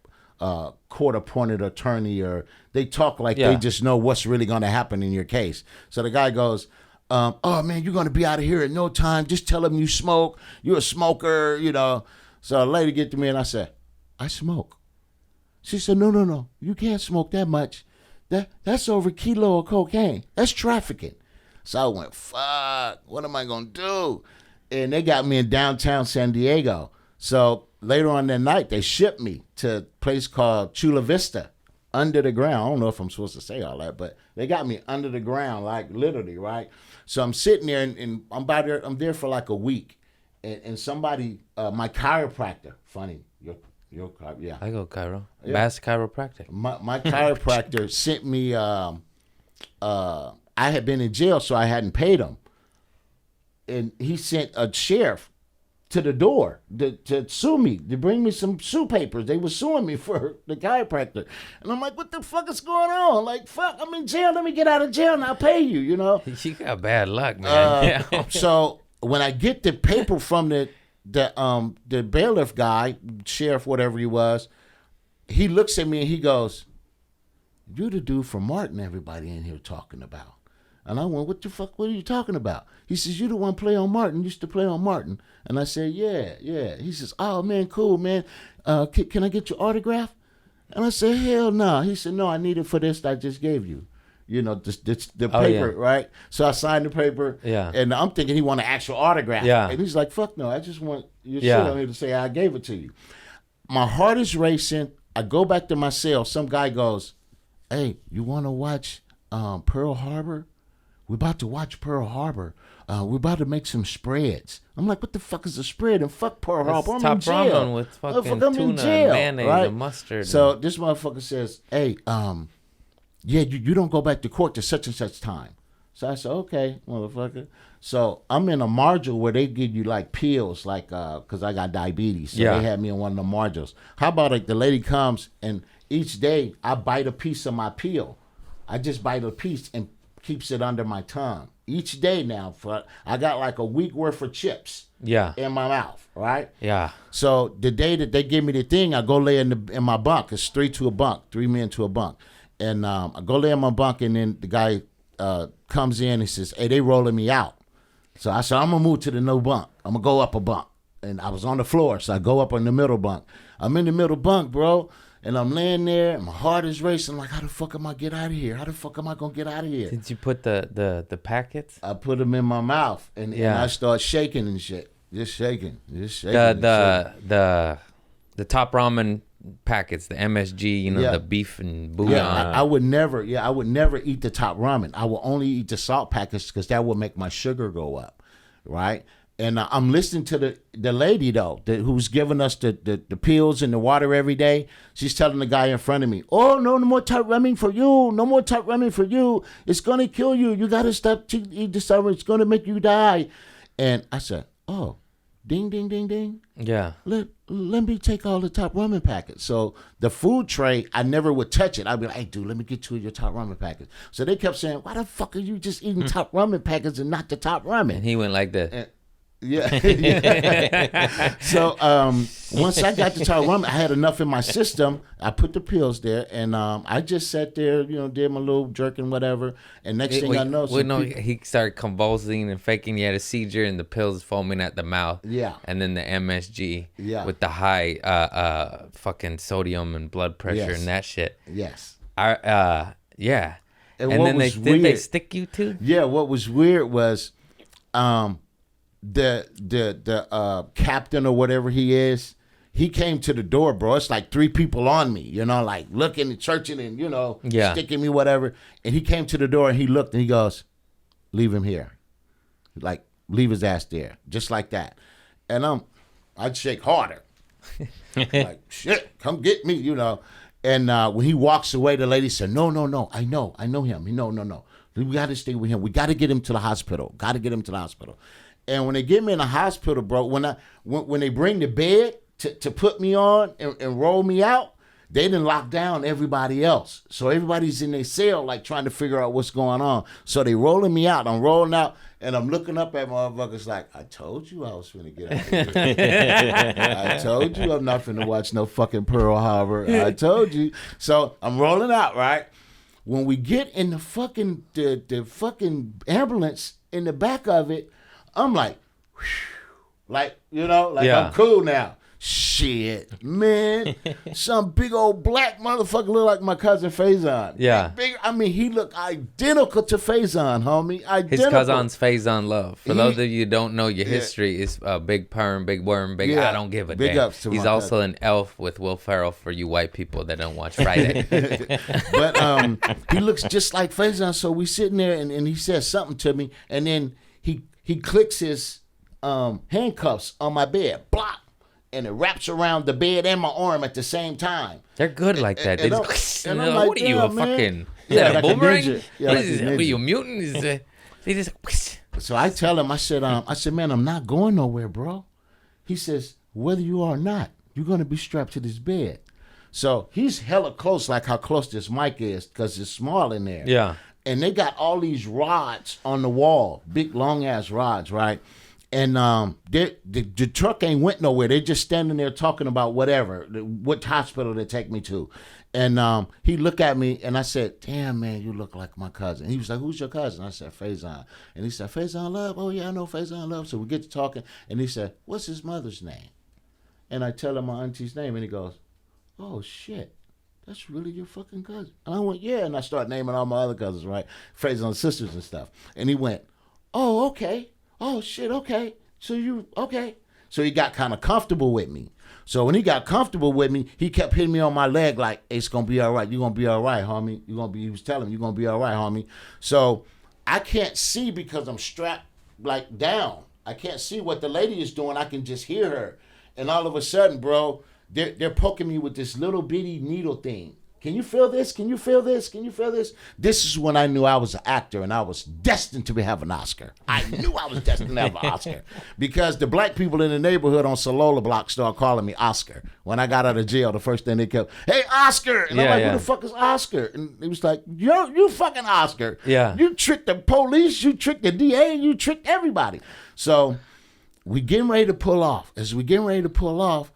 court-appointed attorney or they talk like they just know what's really going to happen in your case." So the guy goes, "Oh, man, you're going to be out of here in no time. Just tell them you smoke. You're a smoker, you know." So a lady get to me and I said, "I smoke." She said, No. You can't smoke that much. That's over a kilo of cocaine. That's trafficking." So I went, fuck, what am I going to do? And they got me in downtown San Diego. So later on that night, they shipped me to a place called Chula Vista, under the ground. I don't know if I'm supposed to say all that, but they got me under the ground, like literally, right? So I'm sitting there and I'm there for like a week. And somebody, my chiropractor, funny, yeah. I go chiro. Yeah. Mass chiropractic. My chiropractor sent me, I had been in jail, so I hadn't paid him. And he sent a sheriff to the door to sue me, to bring me some sue papers. They were suing me for the chiropractor. And I'm like, what the fuck is going on? Like, fuck, I'm in jail. Let me get out of jail and I'll pay you, you know? You got bad luck, man. So when I get the paper from the bailiff guy, sheriff, whatever he was, he looks at me and he goes, "You're the dude from Martin everybody in here talking about." And I went, "What the fuck? What are you talking about?" He says, "You the one play on Martin, used to play on Martin." And I said, yeah. He says, "Oh, man, cool, man. Can I get your autograph?" And I said, "Hell no." He said, "No, I need it for this I just gave you." You know, the paper, right? So I signed the paper, and I'm thinking he want an actual autograph. And he's like, "Fuck no, I just want your shit on here to say I gave it to you." My heart is racing. I go back to my cell. Some guy goes, "Hey, you want to watch Pearl Harbor? We're about to watch Pearl Harbor. We're about to make some spreads." I'm like, "What the fuck is a spread?" And fuck Pearl Harbor. I'm in jail. Ramen with fucking tuna, mayonnaise, and mustard. So this motherfucker says, "Hey, yeah, you don't go back to court to such and such time." So I said, okay, motherfucker. So I'm in a module where they give you like pills, like because I got diabetes. So they had me in one of the modules. How about like the lady comes and each day I bite a piece of my pill. I just bite a piece and keeps it under my tongue. Each day now, I got like a week worth of chips in my mouth, right? Yeah. So the day that they give me the thing, I go lay in my bunk. It's 3 men to a bunk. And I go lay in my bunk, and then the guy comes in and says, hey, they rolling me out. So I said, I'm going to move to the no bunk. I'm going to go up a bunk. And I was on the floor, so I go up on the middle bunk. I'm in the middle bunk, bro. And I'm laying there, and my heart is racing. I'm like, how the fuck am I get out of here? How the fuck am I gonna get out of here? Did you put the packets? I put them in my mouth, and I start shaking and shit, just shaking. The top ramen packets, the MSG, the beef and bouillon. Yeah, I would never eat the top ramen. I will only eat the salt packets because that will make my sugar go up, right? And I'm listening to the lady, though, who's giving us the pills and the water every day. She's telling the guy in front of me, oh, no more top ramen for you. No more top ramen for you. It's going to kill you. You got to stop to eat the stuff. It's going to make you die. And I said, oh, ding, ding, ding, ding. Yeah. Let me take all the top ramen packets. So the food tray, I never would touch it. I'd be like, hey, dude, let me get 2 of your top ramen packets. So they kept saying, why the fuck are you just eating top ramen packets and not the top ramen? And he went like this. Yeah. So once I got the top ramen, I had enough in my system. I put the pills there, and I just sat there, did my little jerking, whatever. And next thing I know, he started convulsing and faking he had a seizure, and the pills foaming at the mouth. Yeah. And then the MSG with the high fucking sodium and blood pressure and that shit. Yes. Yeah. And then they stick you too? Yeah. What was weird was, the captain or whatever he is, he came to the door, bro. It's like 3 people on me, like looking and searching and, sticking me, whatever. And he came to the door and he looked and he goes, leave him here. Like, leave his ass there. Just like that. And I'd shake harder. Like, shit, come get me, And when he walks away, the lady said, no, I know him. No. We got to stay with him. We got to get him to the hospital. And when they get me in the hospital, bro, when they bring the bed to put me on and roll me out, they didn't lock down everybody else. So everybody's in their cell, like trying to figure out what's going on. So they rolling me out. I'm rolling out, and I'm looking up at motherfuckers like, I told you I was finna get out of here. I told you I'm not finna watch no fucking Pearl Harbor. I told you. So I'm rolling out, right? When we get in the fucking the fucking ambulance in the back of it, I'm like, whew, I'm cool now. Shit, man. Some big old black motherfucker look like my cousin Faison. Yeah. He looked identical to Faison, homie. Identical. His cousin's Faison Love. For those of you who don't know your history, it's Big Perm, Big Worm, Big I don't give a big damn. Ups to He's also an elf with Will Ferrell for you white people that don't watch Friday. But he looks just like Faison. So we sitting there and he says something to me, and then he clicks his handcuffs on my bed. Blop. And it wraps around the bed and my arm at the same time. They're good like that. And I'm like, what are you, a fucking like a boomerang? Ninja. What is this? Are you a mutant? They just. So I tell him, I said, man, I'm not going nowhere, bro. He says, whether you are or not, you're going to be strapped to this bed. So he's hella close, like how close this mic is, because it's small in there. Yeah. And they got all these rods on the wall, big long ass rods, right? And the truck ain't went nowhere. They're just standing there talking about whatever, what hospital they take me to. And he looked at me, and I said, damn, man, you look like my cousin. He was like, who's your cousin? I said, Faison. And he said, Faison Love? Oh, yeah, I know Faison Love. So we get to talking, and he said, what's his mother's name? And I tell him my auntie's name, and he goes, oh, shit. That's really your fucking cousin. And I went, yeah. And I start naming all my other cousins, right? Faison's sisters and stuff. And he went, oh, okay. Oh, shit, okay. So he got kind of comfortable with me. So when he got comfortable with me, he kept hitting me on my leg like, it's going to be all right. You're going to be all right, homie. He was telling me, you're going to be all right, homie. So I can't see because I'm strapped like down. I can't see what the lady is doing. I can just hear her. And all of a sudden, bro, they're poking me with this little bitty needle thing Can you feel this? Can you feel this? Can you feel this? This is when I knew I was an actor and I was destined to have an Oscar. I knew I was destined to have an Oscar because the black people in the neighborhood on Salola Block started calling me Oscar. When I got out of jail, the first thing they kept, hey, Oscar. And I'm like, who the fuck is Oscar? And it was like, yo, you fucking Oscar. Yeah. You tricked the police, you tricked the DA, you tricked everybody. So we getting ready to pull off. As we getting ready to pull off,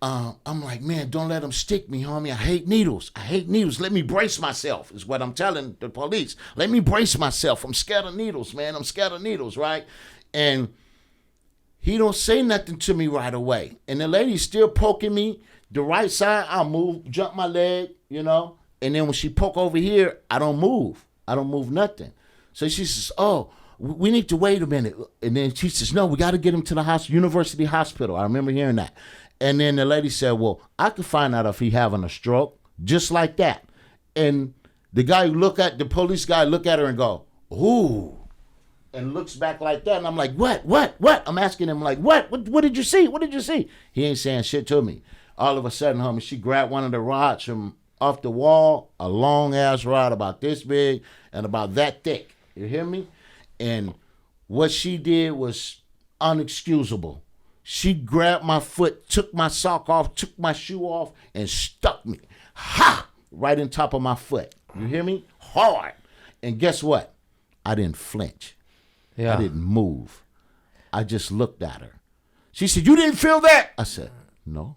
I'm like, man, don't let them stick me, homie. I hate needles. I hate needles. Let me brace myself, is what I'm telling the police. Let me brace myself. I'm scared of needles, man. I'm scared of needles, right? And he don't say nothing to me right away. And the lady's still poking me. The right side, I'll move, jump my leg, you know? And then when she poke over here, I don't move. I don't move nothing. So she says, oh, we need to wait a minute. And then she says, no, we got to get him to the University Hospital. I remember hearing that. And then the lady said, well, I could find out if he having a stroke, just like that. And the police guy look at her and go, ooh, and looks back like that. And I'm like, what? I'm asking him like, what did you see? What did you see? He ain't saying shit to me. All of a sudden, homie, she grabbed one of the rods from off the wall, a long ass rod about this big and about that thick. You hear me? And what she did was unexcusable. She grabbed my foot, took my sock off, took my shoe off, and stuck me. Ha! Right on top of my foot. You hear me? Hard. And guess what? I didn't flinch. Yeah. I didn't move. I just looked at her. She said, you didn't feel that? I said, no.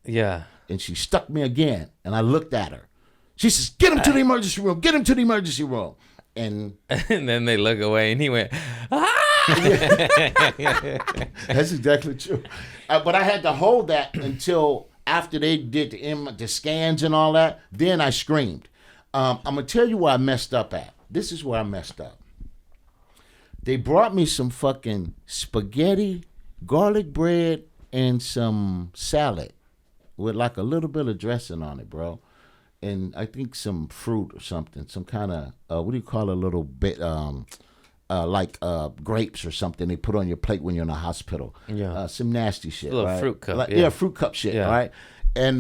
Yeah. And she stuck me again, and I looked at her. She says, get him to the emergency room. Get him to the emergency room. And then they look away, and he went, ah! That's exactly true. But I had to hold that until after they did the scans and all that. Then I screamed. I'm going to tell you where I messed up at. This is where I messed up. They brought me some fucking spaghetti, garlic bread, and some salad with like a little bit of dressing on it, bro. And I think some fruit or something, some kind of, what do you call it, a little bit, like grapes or something they put on your plate when you're in a hospital. Yeah. Some nasty shit, a little right? fruit cup. Like, yeah, fruit cup shit, right? And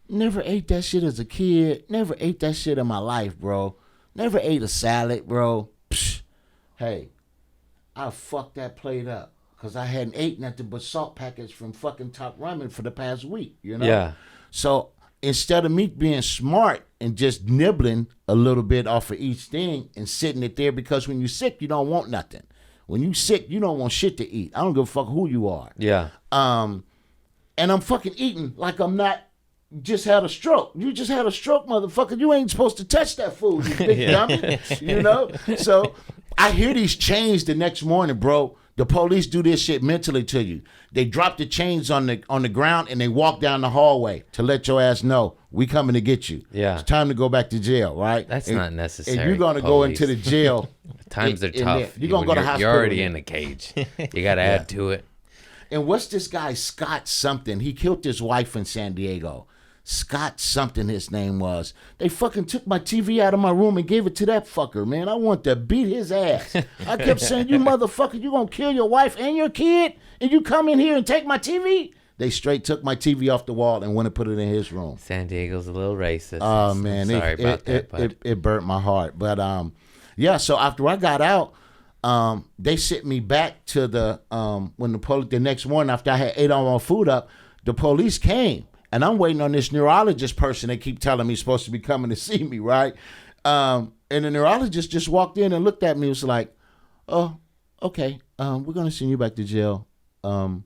never ate that shit as a kid. Never ate that shit in my life, bro. Never ate a salad, bro. Psh. Hey, I fucked that plate up because I hadn't ate nothing but salt packets from fucking Top Ramen for the past week, you know? Yeah. So instead of me being smart and just nibbling a little bit off of each thing and sitting it there, because when you're sick, you don't want nothing. When you sick, you don't want shit to eat. I don't give a fuck who you are. Yeah. And I'm fucking eating like I'm not just had a stroke. You just had a stroke, motherfucker. You ain't supposed to touch that food, you big dummy. You know? So I hear these chains the next morning, bro. The police do this shit mentally to you. They drop the chains on the ground and they walk down the hallway to let your ass know we coming to get you. Yeah. It's time to go back to jail, right? That's not necessary. And you're going to go into the jail. Times are tough. You're going to go to hospital. You're already in a cage. You got to add to it. And what's this guy, Scott something? He killed his wife in San Diego. Scott something his name was. They fucking took my TV out of my room and gave it to that fucker, man. I want to beat his ass. I kept saying, you motherfucker, you gonna kill your wife and your kid? And you come in here and take my TV? They straight took my TV off the wall and went and put it in his room. San Diego's a little racist. Oh, man. Sorry about that. It burnt my heart. But, yeah, so after I got out, they sent me back to the, when the next morning after I had ate all my food up, the police came. And I'm waiting on this neurologist person they keep telling me is supposed to be coming to see me, right? And the neurologist just walked in and looked at me and was like, oh, okay, we're going to send you back to jail. What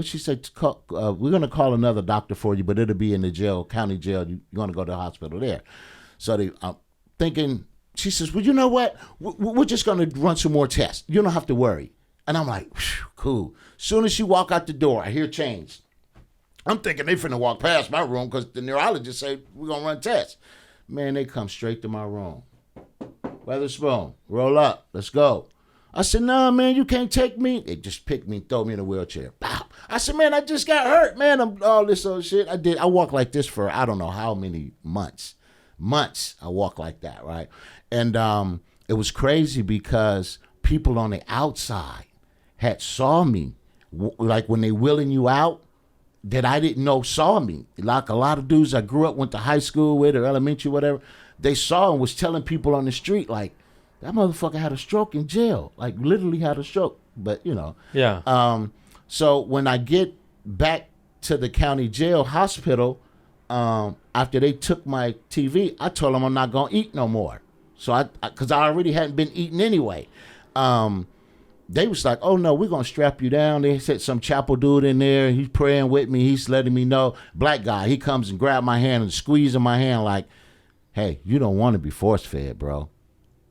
she said, we're going to call another doctor for you, but it'll be in the jail, county jail. You're going to go to the hospital there. So they thinking, she says, well, you know what? We're just going to run some more tests. You don't have to worry. And I'm like, cool. Soon as she walk out the door, I hear chains. I'm thinking they finna walk past my room because the neurologist said we're going to run tests. Man, they come straight to my room. Weatherspoon, roll up. Let's go. I said, nah, man, you can't take me. They just picked me and throw me in a wheelchair. Pow. I said, man, I just got hurt, man. I'm all this old shit. I walked like this for I don't know how many months. I walked like that, right? And it was crazy because people on the outside had saw me. Like when they wheeling you out, that I didn't know saw me. Like a lot of dudes I grew up, went to high school with or elementary, whatever, they saw and was telling people on the street, like, that motherfucker had a stroke in jail. Like, literally had a stroke. But, you know. Yeah. So when I get back to the county jail hospital, after they took my TV, I told them I'm not going to eat no more. So because I already hadn't been eating anyway. They was like, oh, no, we're going to strap you down. They said some chapel dude in there. He's praying with me. He's letting me know. Black guy, he comes and grab my hand and squeezing my hand like, hey, you don't want to be force-fed, bro.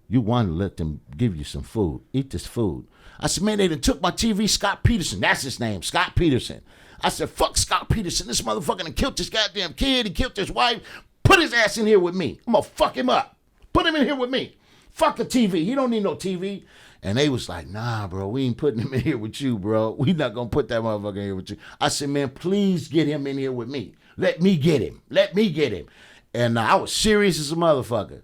You want to let them give you some food. Eat this food. I said, man, they done took my TV, Scott Peterson. That's his name, Scott Peterson. I said, fuck Scott Peterson. This motherfucker done killed this goddamn kid. He killed his wife. Put his ass in here with me. I'm going to fuck him up. Put him in here with me. Fuck the TV. He don't need no TV. And they was like, nah, bro, we ain't putting him in here with you, bro. We not going to put that motherfucker in here with you. I said, man, please get him in here with me. Let me get him. Let me get him. And I was serious as a motherfucker.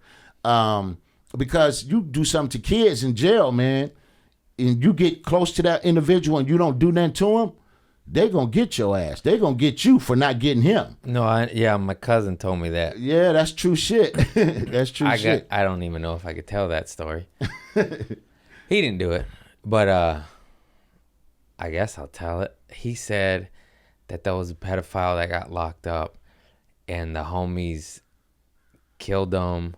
Because you do something to kids in jail, man, and you get close to that individual and you don't do nothing to him, they going to get your ass. They going to get you for not getting him. No, my cousin told me that. Yeah, that's true shit. That's true shit. I don't even know if I could tell that story. He didn't do it, but I guess I'll tell it. He said that there was a pedophile that got locked up, and the homies killed him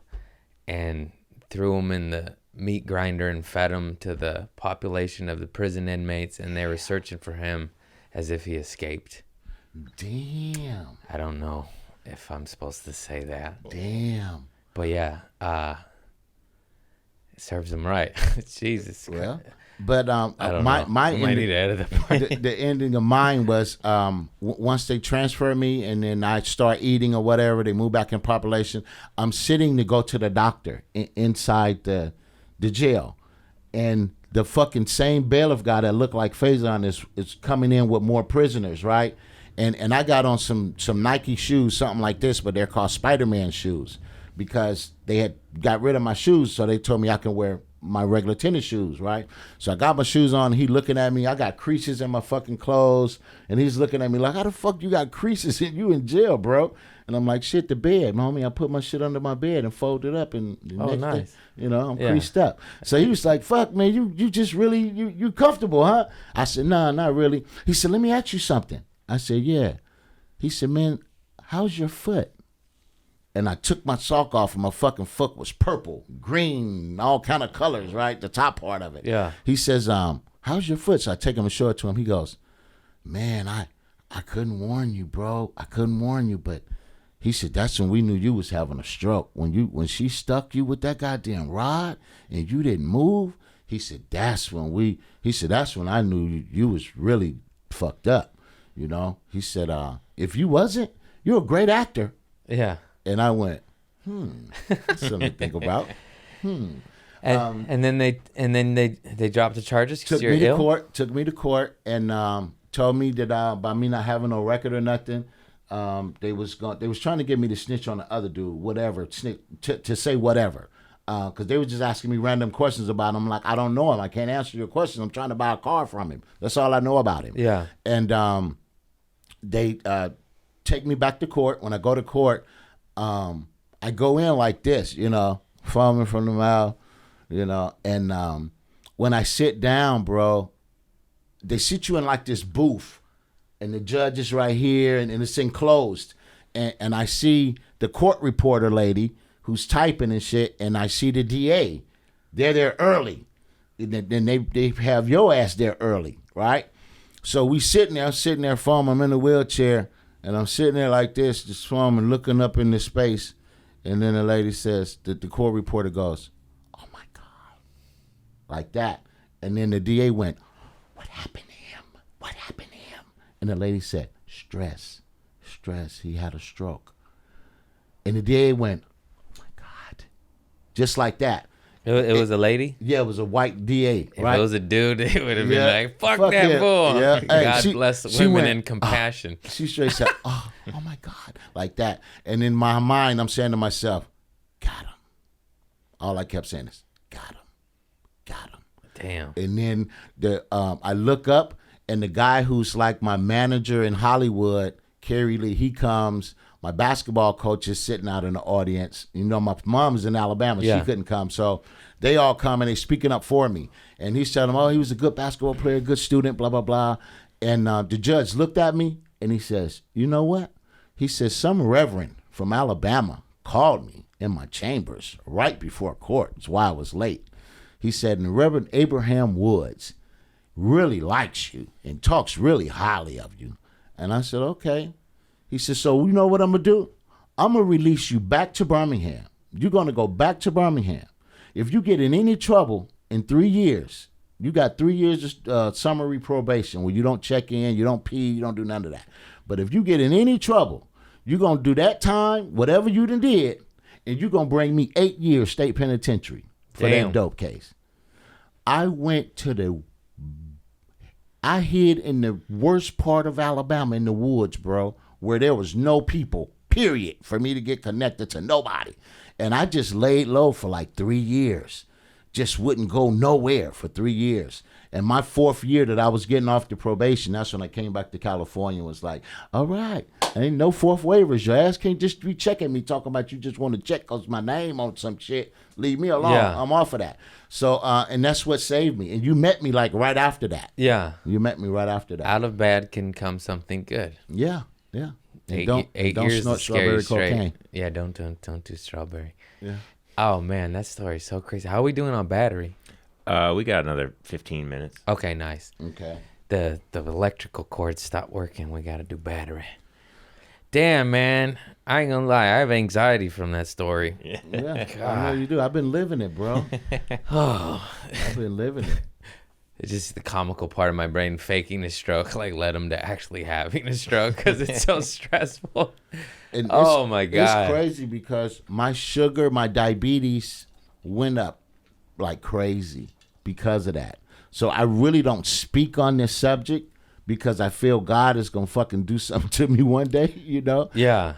and threw him in the meat grinder and fed him to the population of the prison inmates, and they were searching for him as if he escaped. Damn. I don't know if I'm supposed to say that. Damn. But yeah, it serves him right. Jesus. Well, but I don't know. my I might need to edit that part. the ending of mine was once they transfer me and then I start eating or whatever, they move back in population. I'm sitting to go to the doctor inside the jail, and the fucking same bailiff guy that looked like Faison is coming in with more prisoners, right? And I got on some Nike shoes, something like this, but they're called Spider-Man shoes because they had got rid of my shoes, so they told me I can wear my regular tennis shoes, right? So I got my shoes on, he looking at me, I got creases in my fucking clothes, and he's looking at me like, how the fuck you got creases and you in jail, bro? And I'm like, shit, the bed, homie. I put my shit under my bed and fold it up, and the next nice. day, I'm creased up. So he was like, fuck, man, you just really, you comfortable, huh? I said, nah, not really. He said, let me ask you something. I said, yeah. He said, man, how's your foot? And I took my sock off, and my fucking foot was purple, green, all kind of colors, right? The top part of it. Yeah. He says, how's your foot? So I take him and show it to him. He goes, man, I couldn't warn you, bro. I couldn't warn you, but he said, that's when we knew you was having a stroke. When she stuck you with that goddamn rod and you didn't move, he said, that's when I knew you was really fucked up. He said, if you wasn't, you're a great actor. Yeah. And I went, that's something to think about. And then they dropped the charges because Took you're ill? Took me to court and told me that by me not having no record or nothing, they was trying to get me to snitch on the other dude, whatever, to say whatever. Because they were just asking me random questions about him. I'm like, I don't know him. I can't answer your question. I'm trying to buy a car from him. That's all I know about him. Yeah. And they take me back to court. When I go to court, I go in like this, foaming from the mouth, and when I sit down, bro, they sit you in like this booth, and the judge is right here, and it's enclosed, and I see the court reporter lady who's typing and shit, and I see the DA. They're there early, and then they have your ass there early, right? So I'm sitting there foaming, I'm in a wheelchair, and I'm sitting there like this, just foaming, looking up into space, and then the lady says, the court reporter goes, oh my God, like that. And then the DA went, what happened to him? What happened to him? And the lady said, stress, he had a stroke. And the DA went, oh my God, just like that. It was a lady? Yeah, it was a white DA, If right? it was a dude, it would have been like, fuck that him. fool. Yeah. Hey, God bless women and compassion. She straight said, oh my God, like that. And in my mind, I'm saying to myself, got him. All I kept saying is, got him. Damn. And then I look up, And the guy who's like my manager in Hollywood, Kerry Lee, he comes. My basketball coach is sitting out in the audience. You know, my mom's in Alabama. Yeah. She couldn't come. So they all come and they speaking up for me. And he's telling them, oh, he was a good basketball player, good student, blah, blah, blah. And the judge looked at me and he says, you know what? He says, some reverend from Alabama called me in my chambers right before court. That's why I was late. He said, and Reverend Abraham Woods really likes you and talks really highly of you. And I said, okay. He said, so you know what I'm going to do? I'm going to release you back to Birmingham. You're going to go back to Birmingham. If you get in any trouble in 3 years, you got 3 years of summary probation where you don't check in, you don't pee, you don't do none of that. But if you get in any trouble, you're going to do that time, whatever you done did, and you're going to bring me 8 years state penitentiary for that dope case. I hid in the worst part of Alabama in the woods, bro, where there was no people, period, for me to get connected to nobody. And I just laid low for like 3 years. Just wouldn't go nowhere for 3 years. And my 4th year that I was getting off the probation, that's when I came back to California and was like, all right, ain't no 4th waivers. Your ass can't just be checking me talking about you just want to check because my name on some shit. Leave me alone. Yeah. I'm off of that. So, and that's what saved me. And you met me like right after that. Yeah. You met me right after that. Out of bad can come something good. Yeah, yeah. And 8 don't years snort of scary strawberry straight. cocaine. Yeah, don't do strawberry. Yeah. Oh man, that story's so crazy. How are we doing on battery? We got another 15 minutes. Okay, nice. Okay. The electrical cord stopped working. We gotta do battery. Damn, man. I ain't gonna lie. I have anxiety from that story. Yeah, I know you do. I've been living it, bro. Oh, I've been living it. it's just the comical part of my brain faking a stroke, like led him to actually having a stroke because it's so stressful. And Oh my God. It's crazy because my sugar, my diabetes went up like crazy because of that. So I really don't speak on this subject because I feel God is gonna fucking do something to me one day, you know? Yeah.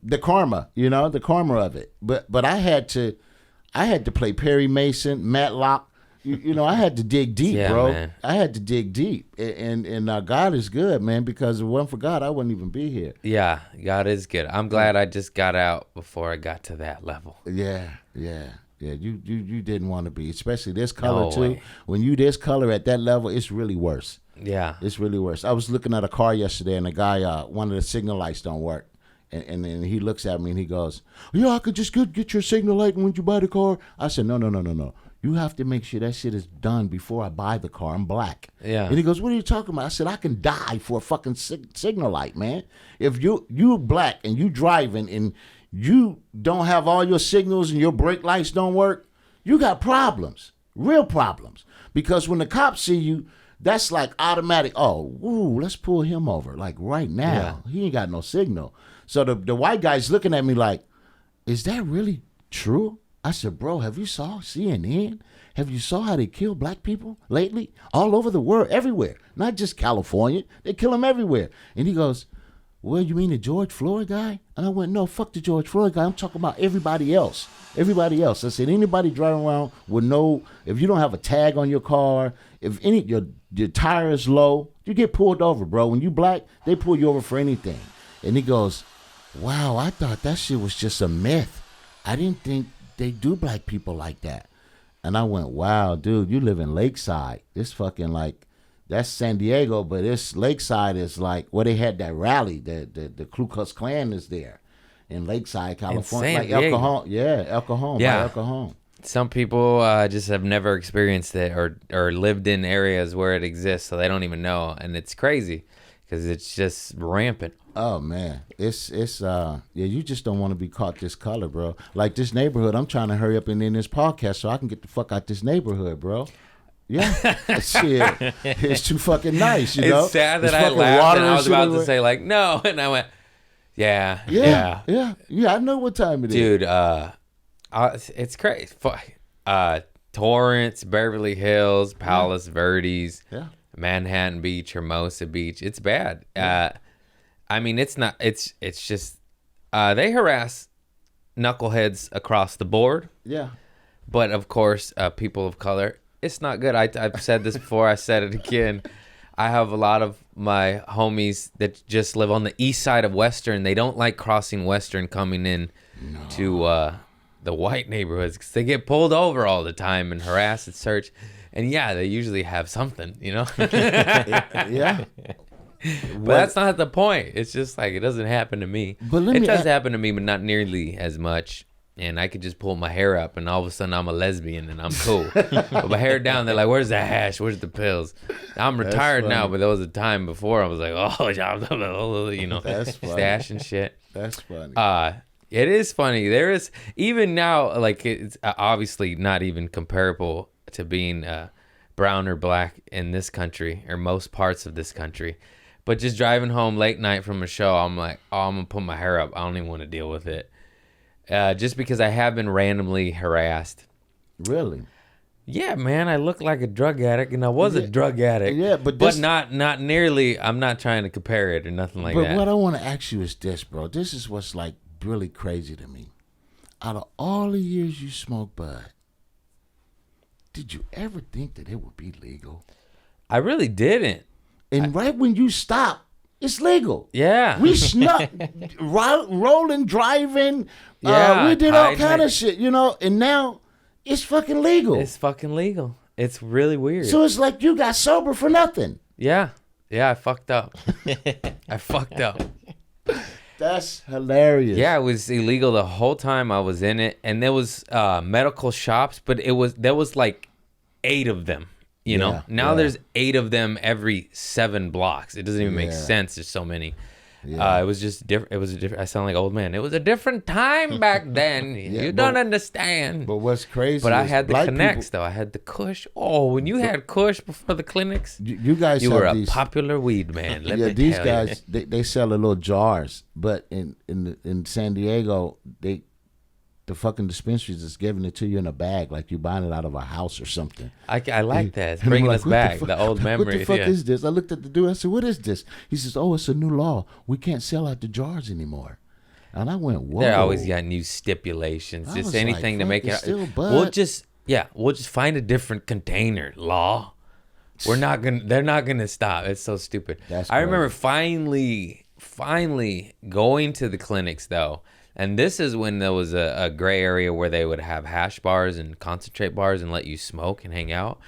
The karma of it. But I had to play Perry Mason, Matlock. You know, I had to dig deep, Yeah, bro. man. I had to dig deep, and God is good, man. Because if it wasn't for God, I wouldn't even be here. Yeah, God is good. I'm glad I just got out before I got to that level. Yeah. You didn't want to be, especially this color No too. way. When you this color at that level, it's really worse. Yeah. It's really worse. I was looking at a car yesterday, and the guy, one of the signal lights don't work. And then he looks at me and he goes, yeah, I could just get your signal light when you buy the car. I said, no. You have to make sure that shit is done before I buy the car. I'm black. Yeah. And he goes, what are you talking about? I said, I can die for a fucking signal light, man. If you black and you driving and you don't have all your signals and your brake lights don't work, you got problems, real problems. Because when the cops see you, that's like automatic. Oh, ooh, let's pull him over. Like right now, he ain't got no signal. So the white guy's looking at me like, is that really true? I said, bro, have you saw CNN? Have you saw how they kill black people lately? All over the world, everywhere. Not just California. They kill them everywhere. And he goes, well, you mean the George Floyd guy? And I went, no, fuck the George Floyd guy. I'm talking about everybody else. Everybody else. I said, anybody driving around with no, if you don't have a tag on your car, if your tire is low, you get pulled over, bro. When you black, they pull you over for anything. And he goes, wow, I thought that shit was just a myth. I didn't think they do black people like that. And I went, wow, dude, you live in Lakeside. It's fucking like, that's San Diego, but this Lakeside is like where they had that rally. The Ku Klux Klan is there in Lakeside, California. San like Diego. El Cajon. Yeah, El Cajon. Yeah. By El Cajon. Some people just have never experienced it or lived in areas where it exists, so they don't even know. And it's crazy because it's just rampant. Oh man, it's you just don't want to be caught this color, bro. Like this neighborhood, I'm trying to hurry up and end this podcast so I can get the fuck out this neighborhood, bro. Yeah, shit, it's too fucking nice, you know. It's sad that It's I fucking laughed water and I was shit about to everywhere. say like no, and I went, yeah. I know what time it is, Dude, it's crazy. Torrance, Beverly Hills, Palos Verdes, Yeah. Manhattan Beach, Hermosa Beach. It's bad. I mean, it's not. It's just they harass knuckleheads across the board. Yeah. But of course, people of color, it's not good. I've said this before. I said it again. I have a lot of my homies that just live on the east side of Western. They don't like crossing Western coming in to the white neighborhoods because they get pulled over all the time and harassed and searched. And yeah, they usually have something, you know? Yeah. But that's not the point. It's just like it doesn't happen to me. But It does happen to me, but not nearly as much. And I could just pull my hair up, and all of a sudden I'm a lesbian, and I'm cool. But my hair down, they're like, "Where's the hash? Where's the pills?" I'm retired now, but there was a time before I was like, "Oh, you know, That's funny. stash and shit." That's funny. It is funny. There is even now, like it's obviously not even comparable to being brown or black in this country or most parts of this country. But just driving home late night from a show, I'm like, "Oh, I'm gonna put my hair up. I don't even want to deal with it." Just because I have been randomly harassed. Really? Yeah, man, I look like a drug addict, and I was a drug addict. Yeah, but not nearly. I'm not trying to compare it or nothing like that. But what I want to ask you is this, bro. This is what's like really crazy to me. Out of all the years you smoked bud, did you ever think that it would be legal? I really didn't. And right when you stop, it's legal. Yeah. We snuck, rolling, driving. Yeah, we did all hiding kind it. of shit, you know. And now it's fucking legal. It's fucking legal. It's really weird. So it's like you got sober for nothing. Yeah, I fucked up. I fucked up. That's hilarious. Yeah, it was illegal the whole time I was in it, and there was medical shops, but there was like 8 of them. You know, now there's 8 of them every 7 blocks. It doesn't even make sense. There's so many. Yeah. It was just different. It was a different. I sound like old man. It was a different time back then. You don't understand. But what's crazy? But I is had the black connects people- though. I had the Kush. Oh, when you had Kush before the clinics, You guys you have were a these. popular weed man. Let me These tell guys they sell the little jars, but in San Diego the fucking dispensaries is giving it to you in a bag, like you buying it out of a house or something. I like that. It's And I'm bringing like, us what back fuck- the old memories. What the fuck Yeah. is this? I looked at the dude. I said, "What is this?" He says, "Oh, it's a new law. We can't sell out the jars anymore." And I went, "Whoa!" They always got new stipulations. I Just was anything like, to fuck, make it's it. still We'll bud. just find a different container. Law. We're not gonna. They're not gonna stop. It's so stupid. That's I remember finally going to the clinics though, and this is when there was a gray area where they would have hash bars and concentrate bars and let you smoke and hang out.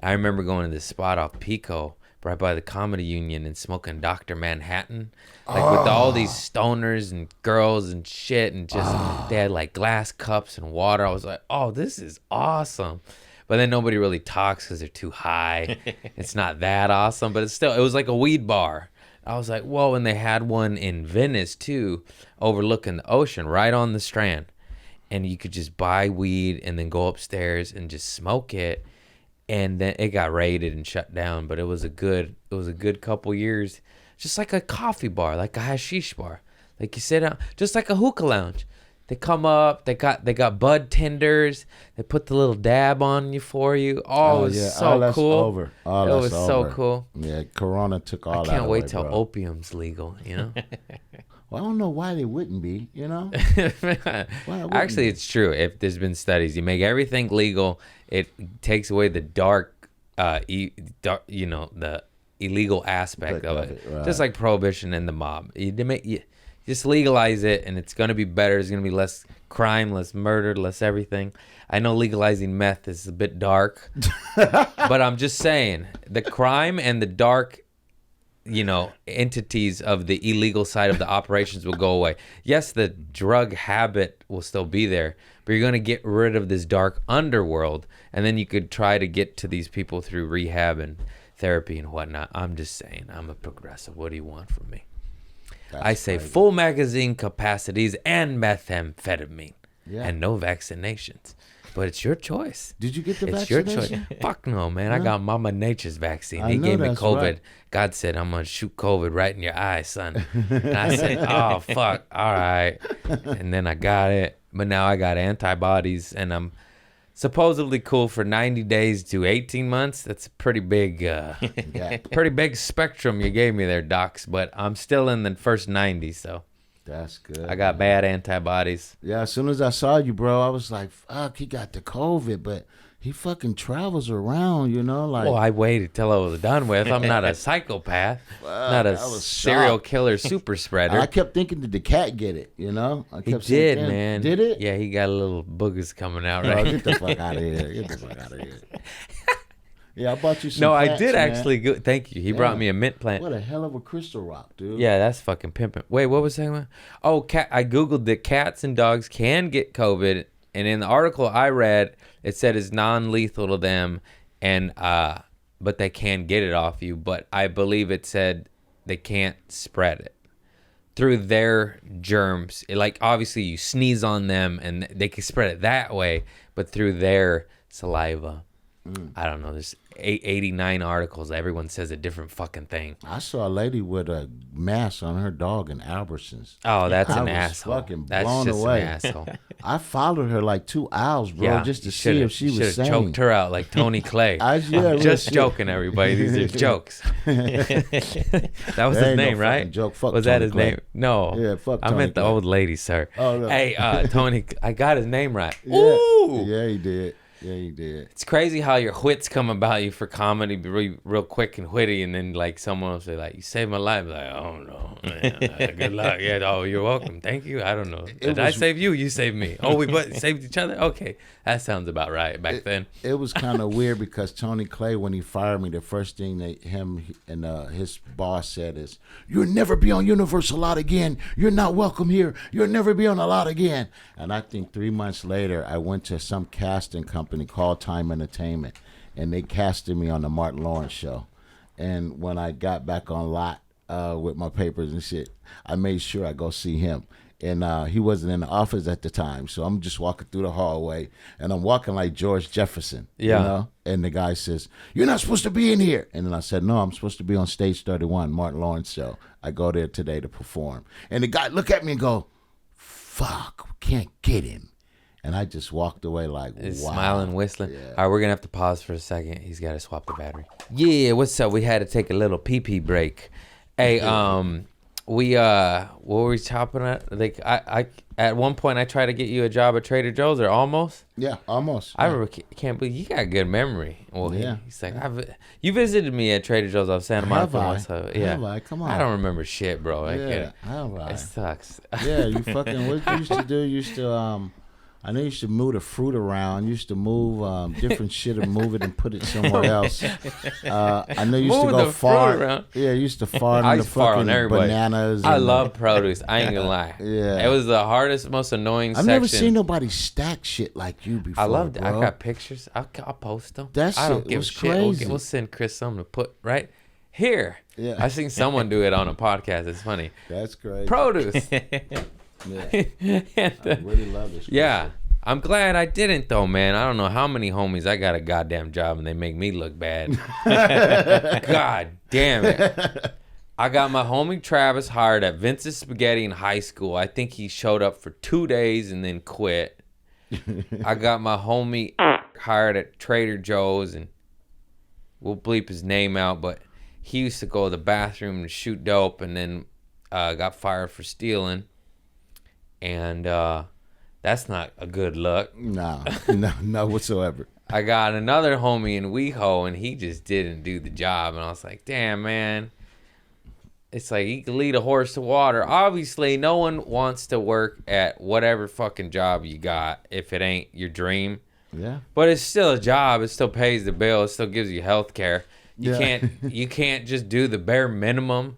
I remember going to this spot off Pico, right by the Comedy Union, and smoking Dr. Manhattan, like with all these stoners and girls and shit, and just they had like glass cups and water. I was like, oh, this is awesome. But then nobody really talks because they're too high. It's not that awesome, but it was like a weed bar. I was like, whoa, and they had one in Venice too, overlooking the ocean, right on the Strand. And you could just buy weed and then go upstairs and just smoke it. And then it got raided and shut down, but it was a good couple years, just like a coffee bar, like a hashish bar, like you sit down, just like a hookah lounge. They come up, they got bud tenders, they put the little dab on you for you. Oh, it was so that's cool. Over. All it that's was so over. cool. Yeah, Corona took all I that can't wait away, till bro. opium's legal, you know? Well, I don't know why they wouldn't be, you know? Actually, it's true. If there's been studies, you make everything legal, it takes away the dark, you know, the illegal aspect of it. right. Just like prohibition and the mob. You just legalize it, and it's going to be better. There's going to be less crime, less murder, less everything. I know legalizing meth is a bit dark, but I'm just saying the crime and the dark, you know, entities of the illegal side of the operations will go away. Yes, the drug habit will still be there, but you're going to get rid of this dark underworld, and then you could try to get to these people through rehab and whatnot. I'm just saying, I'm a progressive. What do you want from me? I say crazy. full magazine capacities and methamphetamine, Yeah. and no vaccinations. But it's your choice. Did you get the It's your vaccination? choice. Fuck no, man. I got Mama Nature's vaccine. I He know gave me that's COVID. right. God said, I'm going to shoot COVID right in your eye, son. And I said, oh, fuck. All right. And then I got it. But now I got antibodies, and I'm supposedly cool for 90 days to 18 months. That's a pretty big, pretty big spectrum you gave me there, docs. But I'm still in the first 90, so. That's good. I got bad antibodies. Yeah, as soon as I saw you, bro, I was like, fuck, he got the COVID, but he fucking travels around, like. Well, I waited till I was done with. I'm not a psychopath, not a I was serial shocked. killer super spreader. I kept thinking, did the cat get it, I He kept saying, did, "Damn, man. Did it? Yeah, he got a little boogers coming out, Oh, right? get the fuck out of here. Get the fuck out of here. Yeah, I bought you some No, I plants, did man. actually. Thank you. He brought me a mint plant. What a hell of a crystal rock, dude. Yeah, that's fucking pimping. Wait, what was I saying? Oh, I Googled that cats and dogs can get COVID, and in the article I read, it said it's non-lethal to them, and but they can get it off you. But I believe it said they can't spread it through their germs. Like, obviously, you sneeze on them, and they can spread it that way, but through their saliva. I don't know. There's 89 articles. Everyone says a different fucking thing. I saw a lady with a mask on her dog in Albertsons. Oh, that's I an was asshole. fucking That's blown just away. an asshole. I followed her like 2 hours, bro, just to see if she was Should've sane. choked her out like Tony Clay. Yeah, real Just shit. joking, everybody. These are jokes. That was There his ain't no name, right? fucking joke. Fuck Was that Tony his Clay. name? No. Yeah, fuck I Tony meant the Clay. old lady, sir. Oh, no. Hey, Tony, I got his name right. Yeah. Ooh. Yeah, he did. Yeah, he did. It's crazy how your wits come about you for comedy, be real quick and witty, and then like someone will say like, "You saved my life." Like, oh no, good luck. Yeah, oh, you're welcome. Thank you. I don't know. Did I save you? You saved me. Oh, we saved each other. Okay, that sounds about right. Back then, It was kind of weird because Tony Clay, when he fired me, the first thing him and his boss said is, "You'll never be on Universal Lot again. You're not welcome here. You'll never be on a lot again." And I think 3 months later, I went to some casting company called Time Entertainment, and they casted me on the Martin Lawrence show. And when I got back on lot with my papers and shit, I made sure I go see him. And he wasn't in the office at the time, so I'm just walking through the hallway, and I'm walking like George Jefferson, Yeah. And the guy says, "You're not supposed to be in here." And then I said, "No, I'm supposed to be on Stage 31, Martin Lawrence show. I go there today to perform." And the guy look at me and go, "Fuck, we can't get him." And I just walked away like, He's wow. smiling, whistling. Yeah. All right, we're gonna have to pause for a second. He's got to swap the battery. Yeah, what's up? We had to take a little pee break. Hey, what were we chopping at? Like, I at one point I tried to get you a job at Trader Joe's, or almost. Yeah, almost. I remember, can't believe you got good memory. Well, Yeah. he's like, you visited me at Trader Joe's off Santa Monica. Have I? once, so, yeah. Have I? Come on. I don't remember shit, bro. I get Yeah, it. have I? It sucks. Yeah, you fucking, what you used to do? You used to, I know you used to move the fruit around. You used to move different shit and move it and put it somewhere else. I know you used Move to go the fruit far. around. Yeah, you used to fart I on the used to fart on fucking everybody. bananas. I and love produce. I ain't gonna lie. Yeah. It was the hardest, most annoying I've section. never seen nobody stack shit like you before. I loved it. I bro. got pictures. I'll post them. That I don't shit give was a shit. We'll, crazy. we'll send Chris something to put right here. Yeah. I seen someone do it on a podcast. It's funny. That's crazy. Produce. Yeah. And, I really love this. yeah. I'm glad I didn't though, man. I don't know how many homies I got a goddamn job and they make me look bad. God damn it. I got my homie Travis hired at Vince's Spaghetti in high school. I think he showed up for 2 days and then quit. I got my homie hired at Trader Joe's, and we'll bleep his name out, but he used to go to the bathroom and shoot dope and then got fired for stealing. And that's not a good look. No whatsoever. I got another homie in WeHo, and he just didn't do the job. And I was like, damn, man. It's like you can lead a horse to water. Obviously, no one wants to work at whatever fucking job you got if it ain't your dream. Yeah. But it's still a job. It still pays the bill. It still gives you health care. Yeah. You can't just do the bare minimum.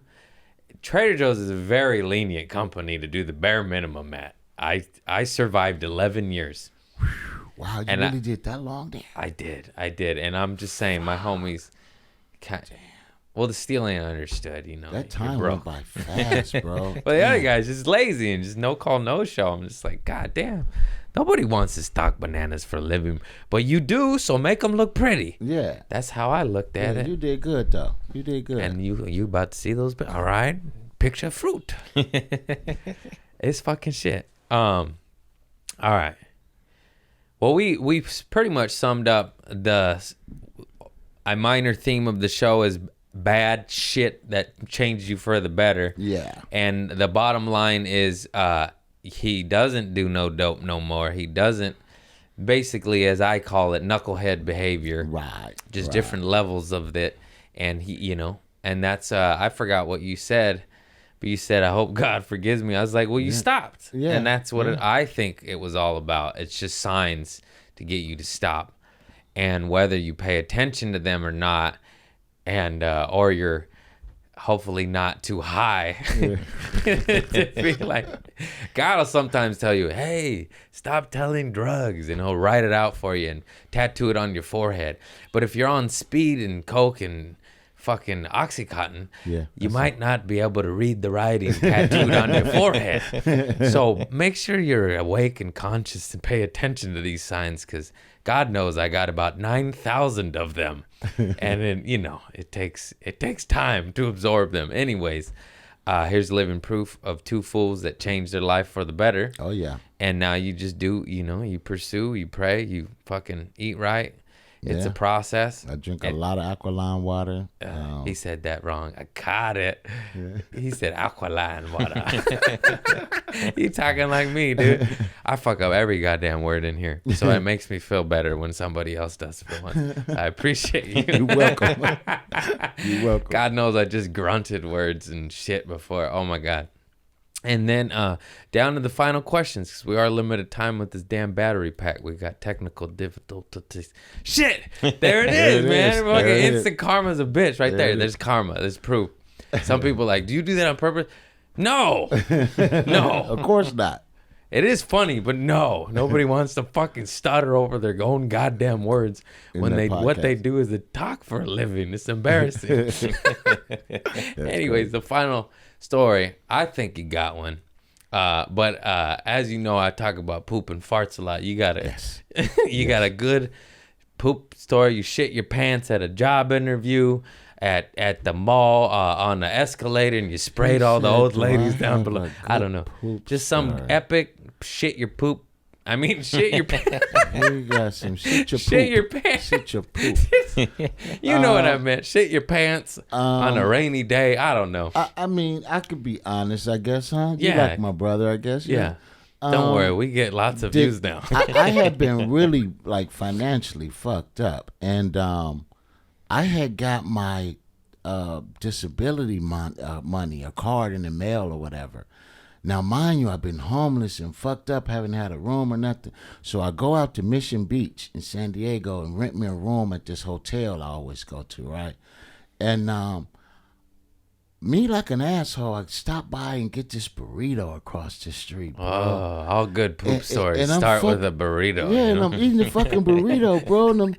Trader Joe's is a very lenient company to do the bare minimum at. I survived 11 years. Wow, you And really did that long? Damn. I did. And I'm just saying, my homies, well, the stealing I understood, you know. That you're time broke. went by fast, bro. But the other guy's just lazy and just no call, no show. I'm just like, God damn. Nobody wants to stock bananas for a living. But you do, so make them look pretty. Yeah. That's how I looked at Yeah, it. you did good, though. You did good. And you about to see those? All right. Picture fruit. It's fucking shit. All right. Well, we pretty much summed up a minor theme of the show is bad shit that changes you for the better. Yeah. And the bottom line is he doesn't do no dope no more. He doesn't, basically, as I call it, knucklehead behavior. Right. Just different levels of it. And he, you know, and that's, I forgot what you said, but you said, I hope God forgives me. I was like, well, you stopped. Yeah. And that's what I think it was all about. It's just signs to get you to stop. And whether you pay attention to them or not, and or you're hopefully not too high, to be like, God will sometimes tell you, hey, stop telling drugs, and he'll write it out for you and tattoo it on your forehead. But if you're on speed and coke and fucking Oxycontin, you might not be able to read the writing tattooed on your forehead. So make sure you're awake and conscious and pay attention to these signs, because God knows I got about 9,000 of them. And then, you know, it takes time to absorb them. Anyways, here's living proof of two fools that changed their life for the better. Oh, yeah. And now you just do, you know, you pursue, you pray, you fucking eat right. It's a process. I drink a lot of alkaline water. He said that wrong. I caught it. Yeah. He said alkaline water. You talking like me, dude. I fuck up every goddamn word in here. So it makes me feel better when somebody else does for once. I appreciate you. You're welcome. You're welcome. God knows I just grunted words and shit before. Oh, my God. And then down to the final questions, because we are limited time with this damn battery pack. We got technical difficulties. Shit! There it is, man. Fucking instant karma's a bitch right there. There's karma. There's proof. Some people are like, do you do that on purpose? No. No. Of course not. It is funny, but no. Nobody wants to fucking stutter over their own goddamn words when what they do is they talk for a living. It's embarrassing. Anyways, the final story, I think you got one. But as you know, I talk about poop and farts a lot. You got got a good poop story. You shit your pants at a job interview, at the mall, on the escalator, and you sprayed all the old ladies down below. I don't know. Just some epic shit your poop. I mean, shit your pants. You got some shit your poop. Shit your pants. Shit your poop. You know what I meant. Shit your pants on a rainy day. I don't know. I mean, I could be honest, I guess, huh? You like my brother, I guess. Yeah. Don't worry. We get lots of views now. I had been really, like, financially fucked up. And I had got my disability money, a card in the mail or whatever. Now, mind you, I've been homeless and fucked up, haven't had a room or nothing. So I go out to Mission Beach in San Diego and rent me a room at this hotel I always go to, right? And me, like an asshole, I stop by and get this burrito across the street, bro. Oh, all good poop stories and start with a burrito. Yeah, you know? and I'm eating the fucking burrito, bro. And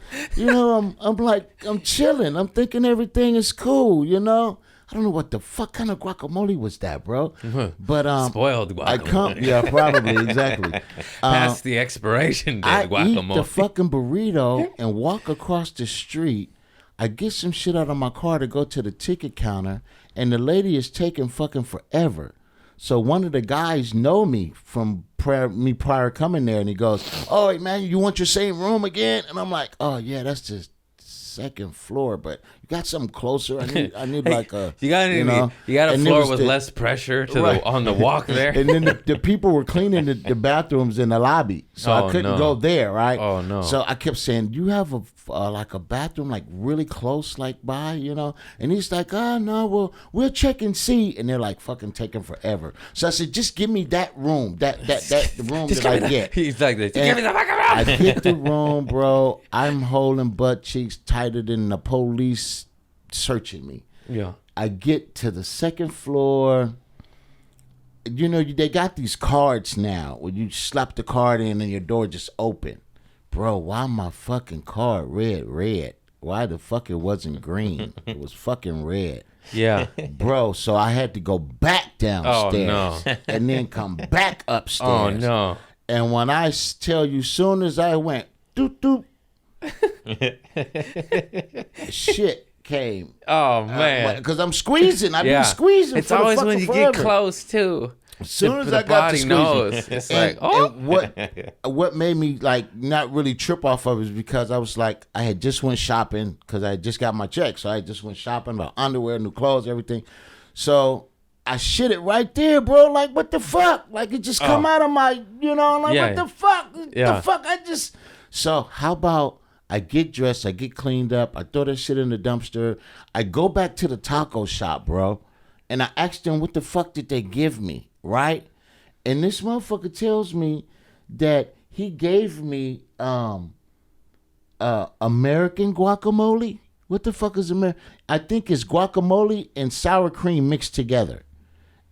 I'm chilling. I'm thinking everything is cool, you know? I don't know what the fuck kind of guacamole was that, bro. But spoiled guacamole. Yeah, probably, exactly. Past the expiration date I guacamole. eat the fucking burrito and walk across the street. I get some shit out of my car to go to the ticket counter, and the lady is taking fucking forever. So one of the guys know me from prior coming there, and he goes, "Oh, hey, man, you want your same room again?" And I'm like, "Oh yeah, that's the second floor, but you got something closer. I need like a you got a floor with less pressure to on the walk there." And then the people were cleaning the bathrooms in the lobby, so I couldn't go there, right? Oh no! So I kept saying, "Do you have like a bathroom like really close, like by, you know?" And he's like, "Oh no, well we'll check and see." And they're like fucking taking forever. So I said, "Just give me that room, that room that I get." He's like this. Give me the fucking room. I get the room, bro. I'm holding butt cheeks tighter than the police searching me. Yeah. I get to the second floor. You know, they got these cards now where you slap the card in and your door just open. Bro, why my fucking card red? Why the fuck it wasn't green? It was fucking red. Yeah. Bro, so I had to go back downstairs and then come back upstairs. Oh, no. And when I tell you, soon as I went, doop, doop, shit came. Oh, man. Because I'm squeezing. I've been squeezing it's for always the when you forever. get close, too. As soon as the I got to body squeezing, knows. It's like, oh. and what made me like not really trip off of it is because I was like, I had just went shopping because I had just got my check, so I just went shopping about underwear, new clothes, everything. So I shit it right there, bro. Like, what the fuck? Like, it just come out of my, like, what the fuck? The fuck? So how about I get dressed, I get cleaned up, I throw that shit in the dumpster, I go back to the taco shop, bro, and I asked them what the fuck did they give me, right? And this motherfucker tells me that he gave me American guacamole. What the fuck is American? I think it's guacamole and sour cream mixed together.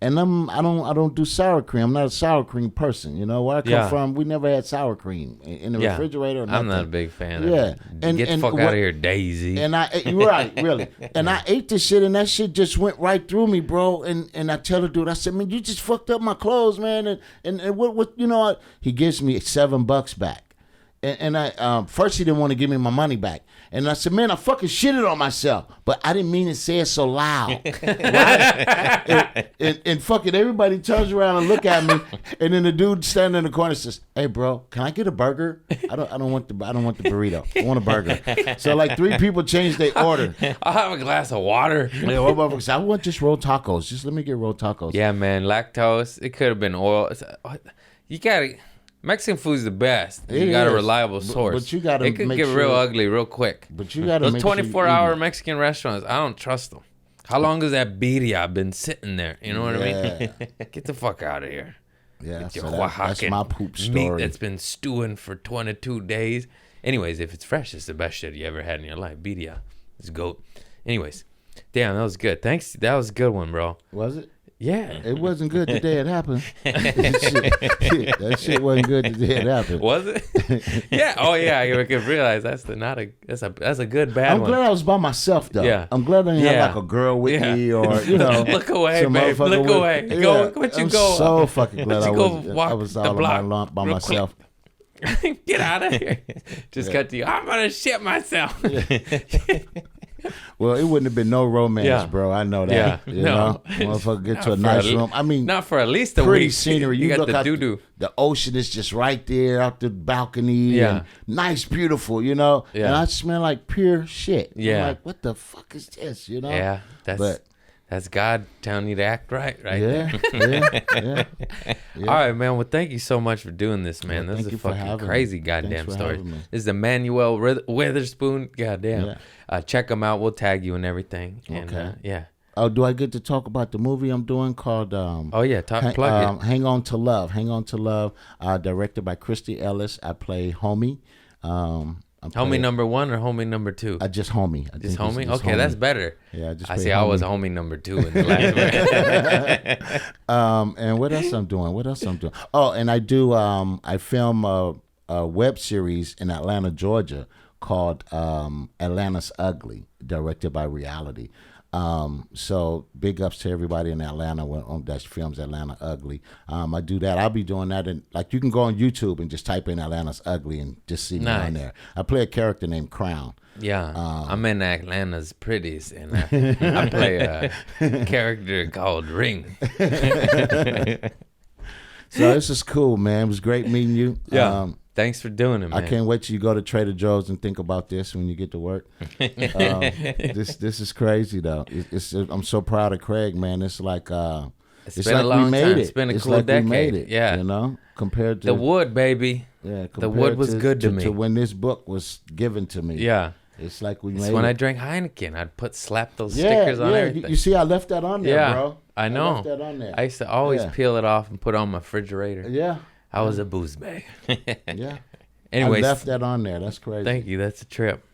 And I don't do sour cream. I'm not a sour cream person. You know where I come from. We never had sour cream in the refrigerator. Or nothing. I'm not a big fan. Yeah, of it. Get the fuck out of here, Daisy. And right, really. And I ate this shit, and that shit just went right through me, bro. And I tell the dude, I said, man, you just fucked up my clothes, man. And what he gives me $7 back. And I first he didn't want to give me my money back. And I said, man, I fucking shitted on myself. But I didn't mean to say it so loud. Right? and fucking everybody turns around and look at me. And then the dude standing in the corner says, hey, bro, can I get a burger? I don't want the burrito. I want a burger. So like 3 people changed their order. I'll have a glass of water. Yeah, one motherfucker said, I want just rolled tacos. Just let me get rolled tacos. Yeah, man, lactose. It could have been oil. You gotta... Mexican food's the best. You got a reliable source. But you gotta it could make get sure, real ugly real quick. But you gotta those make 24-hour Mexican restaurants, I don't trust them. How long has that birria been sitting there? You know what I mean? Get the fuck out of here. Yeah, so that's my poop story. Meat that's been stewing for 22 days. Anyways, if it's fresh, it's the best shit you ever had in your life. Birria. It's goat. Anyways, damn, that was good. Thanks. That was a good one, bro. Was it? Yeah. It wasn't good the day it happened. That shit wasn't good the day it happened. Was it? Yeah. Oh yeah. I could realize that's a good bad I'm one. glad I was by myself though. Yeah. I'm glad I didn't have like a girl with me or Look away, babe. Look away. Yeah. Go. What you I'm go? so fucking glad I walk was the all block alone by myself. Get out of here. Just cut to you. I'm gonna shit myself. Well, it wouldn't have been no romance, bro. I know that. Yeah. You know? Motherfucker get to a nice room. I mean, not for at least a pretty week. scenery. You got look the out doo-doo. The ocean is just right there out the balcony. Yeah. And nice, beautiful, you know? Yeah. And I smell like pure shit. Yeah. I'm like, what the fuck is this, you know? Yeah. That's God telling you to act right yeah, there. yeah. All right, man. Well, thank you so much for doing this, man. Well, this is a for fucking crazy me. goddamn story. Having me. This is Emanuel Weatherspoon. Goddamn. Yeah. Check him out. We'll tag you and everything. And, Okay. yeah. Oh, do I get to talk about the movie I'm doing called Oh yeah, plug it. Hang On to Love. Hang On to Love, directed by Christy Ellis. I play Homie. Homie number 1 or homie number 2? Just Homie. Just homie? Okay, that's better. Yeah, I see. I was homie number 2 in the last one. And what else I'm doing? Oh, and I do. I film a web series in Atlanta, Georgia, called Atlanta's Ugly, directed by Reality. So big ups to everybody in Atlanta that films Atlanta Ugly. I do that. I'll be doing that, and like you can go on YouTube and just type in Atlanta's Ugly and just see me on there. I play a character named Crown. Yeah, I'm in Atlanta's Pretties, and I play a character called Ring. So this is cool, man. It was great meeting you. Yeah. Thanks for doing it, man. I can't wait till you go to Trader Joe's and think about this when you get to work. This is crazy though. I'm so proud of Craig, man. It's like it's been a long time. It's been a cool decade. We made it, yeah, you know, compared to the wood, baby. Yeah, the wood was good to me. To when this book was given to me. Yeah. It's like we made it. When I drank Heineken, I'd slap those stickers on everything. You see, I left that on there, bro. I know. I left that on there. I used to always peel it off and put it on my refrigerator. Yeah. I was a booze bag. Yeah. Anyways, I left that on there. That's crazy. Thank you. That's a trip.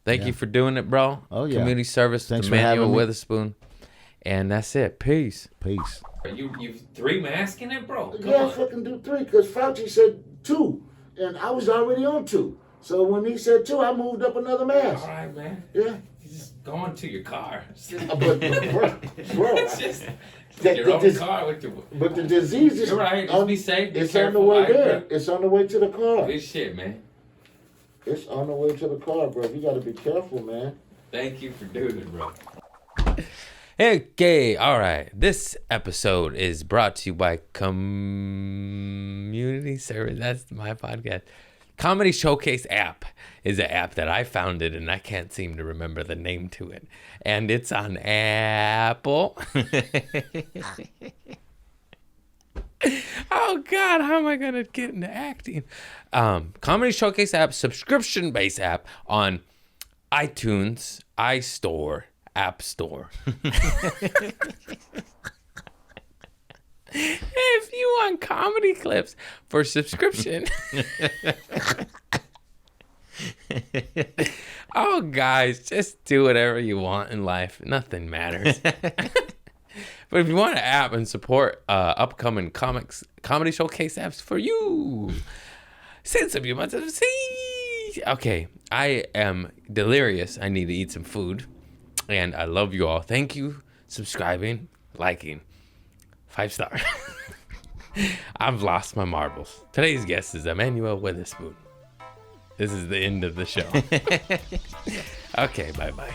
Thank you for doing it, bro. Oh, yeah. Community service with Emanuel Weatherspoon. And that's it. Peace. Peace. You 3 masking it, bro? I fucking do 3 because Fauci said 2. And I was already on 2. So when he said 2, I moved up another mask. All right, man. Yeah. You just go into your car. But bro, it's just your own car with your... But the disease is... You're right. Just be safe. Be it's careful. on the way there. It's on the way to the car. Good shit, man. It's on the way to the car, bro. You got to be careful, man. Thank you for doing it, bro. Okay, all right. This episode is brought to you by Community Service. That's my podcast. Comedy Showcase app is an app that I founded, and I can't seem to remember the name to it. And it's on Apple. Oh, God, how am I going to get into acting? Comedy Showcase app, subscription-based app on iTunes, iStore, App Store. If you want comedy clips for subscription. Oh, guys, just do whatever you want in life. Nothing matters. But if you want an app and support upcoming comedy showcase apps for you, send some you must see. Okay, I am delirious. I need to eat some food. And I love you all. Thank you, subscribing, liking. 5-star. I've lost my marbles. Today's guest is Emanuel Weatherspoon. This is the end of the show. Okay, bye-bye.